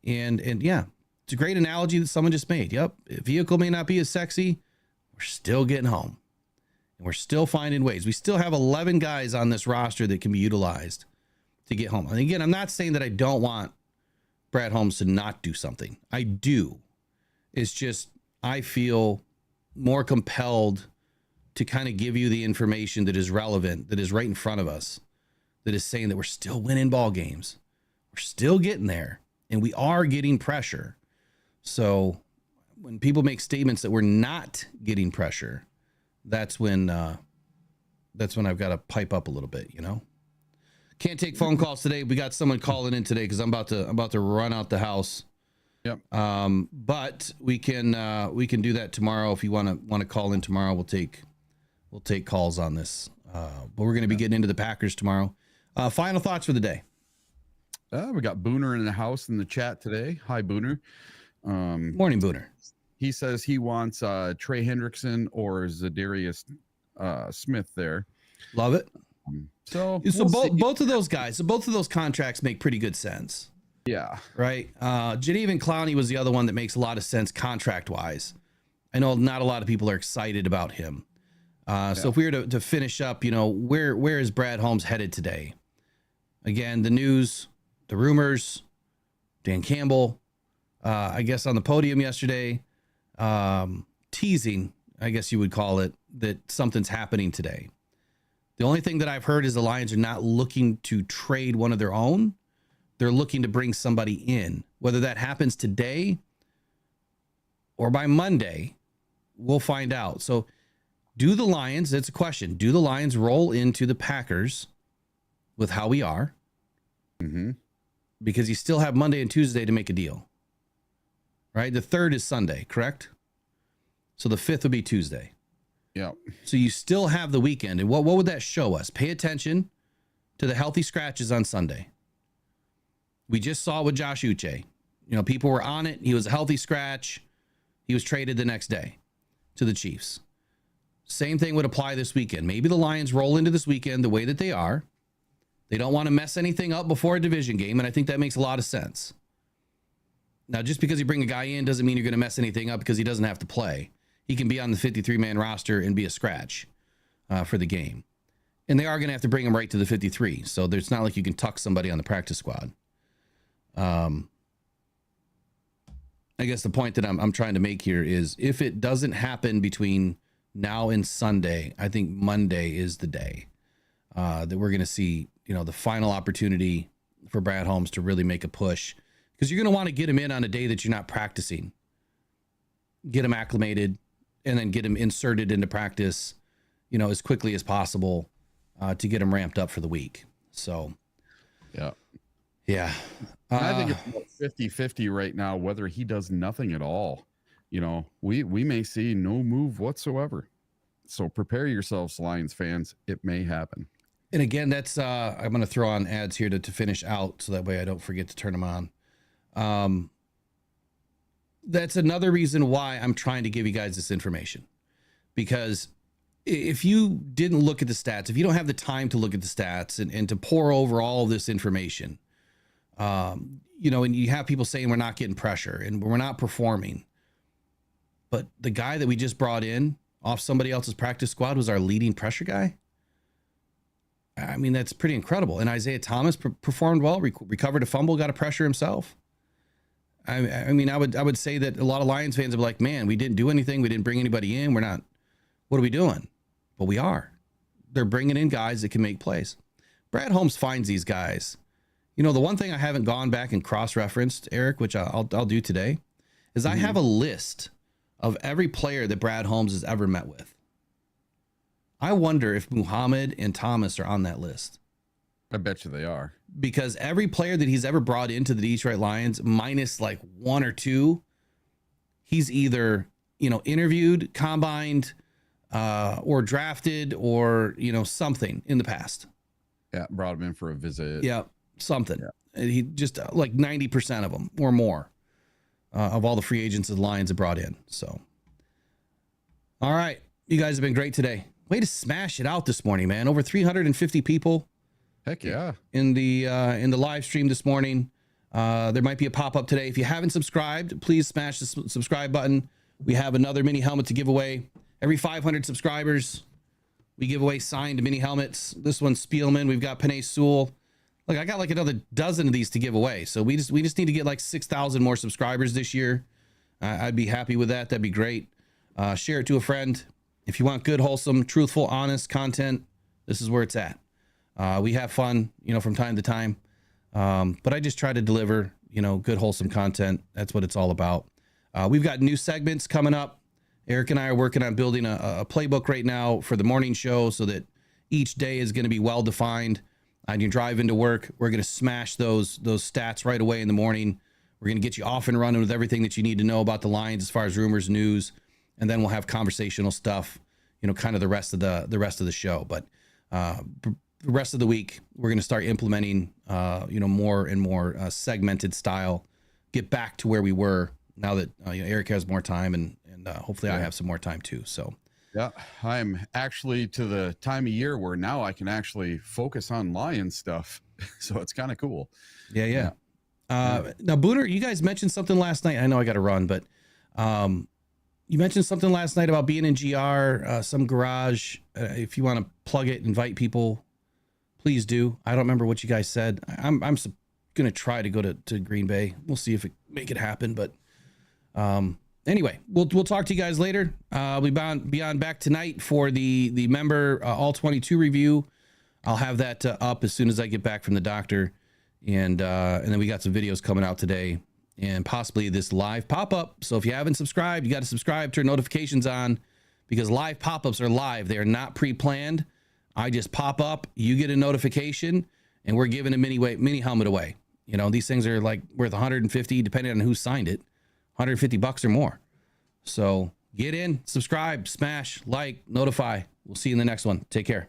And yeah, it's a great analogy that someone just made. Yep. Vehicle may not be as sexy. We're still getting home. And we're still finding ways. We still have 11 guys on this roster that can be utilized to get home. And again, I'm not saying that I don't want Brad Holmes to not do something. I do. It's just I feel more compelled to kind of give you the information that is relevant, that is right in front of us, that is saying that we're still winning ball games. We're still getting there, and we are getting pressure. So when people make statements that we're not getting pressure, that's when I've got to pipe up a little bit, you know. Can't take phone calls today. We got someone calling in today because I'm about to run out the house. Yep. But we can do that tomorrow if you want to call in tomorrow. We'll take calls on this. But we're going to be getting into the Packers tomorrow. Final thoughts for the day. We got Booner in the house in the chat today. Hi, Booner. Morning, Booner. He says he wants Trey Hendrickson or Darius Smith there. Love it. So both of those guys, so both of those contracts make pretty good sense. Yeah. Right. Genevieve Clowney was the other one that makes a lot of sense contract wise. I know not a lot of people are excited about him. So if we were to finish up, you know, where is Brad Holmes headed today? Again, the news, the rumors, Dan Campbell, I guess on the podium yesterday, teasing, I guess you would call it, that something's happening today. The only thing that I've heard is the Lions are not looking to trade one of their own. They're looking to bring somebody in. Whether that happens today or by Monday, we'll find out. So do the Lions, that's a question, do the Lions roll into the Packers with how we are? Mm-hmm. Because you still have Monday and Tuesday to make a deal. Right? The 3rd is Sunday, correct? So the 5th would be Tuesday. Yeah. So you still have the weekend. And what would that show us? Pay attention to the healthy scratches on Sunday. We just saw with Josh Uche. You know, people were on it. He was a healthy scratch. He was traded the next day to the Chiefs. Same thing would apply this weekend. Maybe the Lions roll into this weekend the way that they are. They don't want to mess anything up before a division game, and I think that makes a lot of sense. Now, just because you bring a guy in doesn't mean you're going to mess anything up because he doesn't have to play. He can be on the 53-man roster and be a scratch for the game. And they are going to have to bring him right to the 53. So it's not like you can tuck somebody on the practice squad. I guess the point that I'm trying to make here is if it doesn't happen between now and Sunday, I think Monday is the day that we're going to see, you know, the final opportunity for Brad Holmes to really make a push, because you're going to want to get him in on a day that you're not practicing, get him acclimated, and then get him inserted into practice, you know, as quickly as possible to get him ramped up for the week. So, yeah. I think it's about 50-50 right now, whether he does nothing at all. You know, we may see no move whatsoever. So prepare yourselves, Lions fans. It may happen. And again, that's I'm going to throw on ads here to finish out so that way I don't forget to turn them on. That's another reason why I'm trying to give you guys this information, because if you didn't look at the stats, if you don't have the time to look at the stats and to pour over all of this information, you know, and you have people saying we're not getting pressure and we're not performing, but the guy that we just brought in off somebody else's practice squad was our leading pressure guy. I mean, that's pretty incredible. And Isaiah Thomas performed well, recovered a fumble, got a pressure himself. I mean, I would say that a lot of Lions fans are like, man, we didn't do anything. We didn't bring anybody in. We're not, what are we doing? But we are. They're bringing in guys that can make plays. Brad Holmes finds these guys. You know, the one thing I haven't gone back and cross-referenced, Eric, which I'll do today, is I have a list of every player that Brad Holmes has ever met with. I wonder if Muhammad and Thomas are on that list. I bet you they are. Because every player that he's ever brought into the Detroit Lions, minus like one or two, he's either, you know, interviewed, combined, or drafted, or, you know, something in the past. Yeah, brought him in for a visit. Yeah, something. Yeah. He just like 90% of them or more of all the free agents that the Lions have brought in. So, all right, you guys have been great today. Way to smash it out this morning, man. Over 350 people. Heck yeah. In the live stream this morning. There might be a pop-up today. If you haven't subscribed, please smash the subscribe button. We have another mini helmet to give away. Every 500 subscribers, We give away signed mini helmets. This one's Spielman. We've got Panay Sewell. Look, I got like another dozen of these to give away. So we just need to get like 6,000 more subscribers this year. I'd be happy with that. That'd be great. Share it to a friend. If you want good, wholesome, truthful, honest content, this is where it's at. We have fun, from time to time. But I just try to deliver, good, wholesome content. That's what it's all about. We've got new segments coming up. Eric and I are working on building a playbook right now for the morning show so that each day is going to be well defined. On your drive into work, we're going to smash those stats right away in the morning. We're going to get you off and running with everything that you need to know about the Lions as far as rumors, news, and then we'll have conversational stuff, kind of the rest of the show. But the rest of the week, we're going to start implementing, more and more segmented style. Get back to where we were now that Eric has more time and hopefully I have some more time too. So. Yeah, I'm actually to the time of year where now I can actually focus on Lions stuff. So it's kind of cool. Yeah. Now, Booner, you guys mentioned something last night. I know I got to run, but you mentioned something last night about being in GR, some garage. If you want to plug it, invite people, please do. I don't remember what you guys said. I'm going to try to go to Green Bay. We'll see if it make it happen. But anyway, we'll talk to you guys later. We'll be on back tonight for the member all 22 review. I'll have that up as soon as I get back from the doctor, and then we got some videos coming out today and possibly this live pop-up. So if you haven't subscribed, you got to subscribe, turn notifications on, because live pop-ups are live. They are not pre-planned. I just pop up, you get a notification, and we're giving a mini helmet away. These things are like worth 150, depending on who signed it. $150 or more. So get in, subscribe, smash, like, notify. We'll see you in the next one. Take care.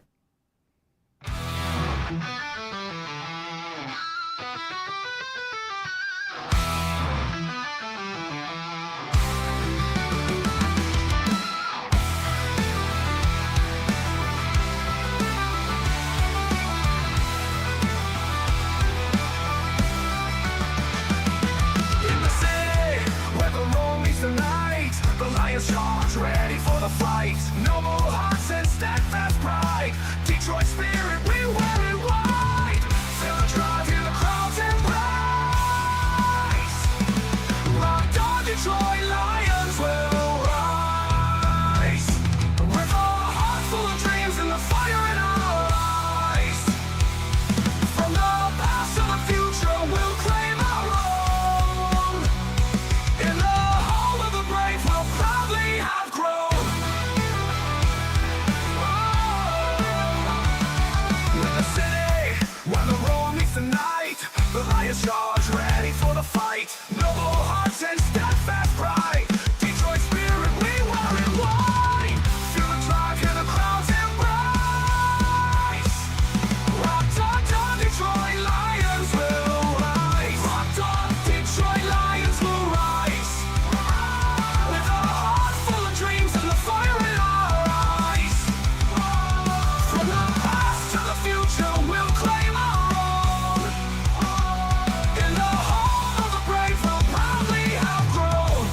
Charge, ready for the fight. Noble hearts and steadfast pride. Detroit spirit, we wear it white. Feel the drive, hear the crowds embrace. Rock on, Detroit Lions will rise. With a heart full of dreams and the fire in our eyes. From the past to the future, we'll claim our own. In the hall of the brave, we'll proudly have grown. In the city, where the roar meets the night, the Lions charge, ready for the fight. Noble hearts and steadfast pride. Detroit spirit, we wear it white. Feel the drive, hear the crowds embrace. Rocked on, Detroit Lions will rise. Rocked on, Detroit Lions will rise. With a heart full of dreams and the fire in our eyes. From the past to the future, we'll claim our own. In the hall of the brave, we'll proudly have grown.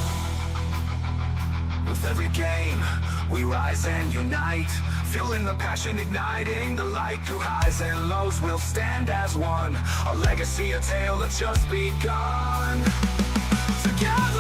With every game, we rise and unite. Feeling the passion igniting the light. Through highs and lows, we'll stand as one. A legacy, a tale that's just begun. Together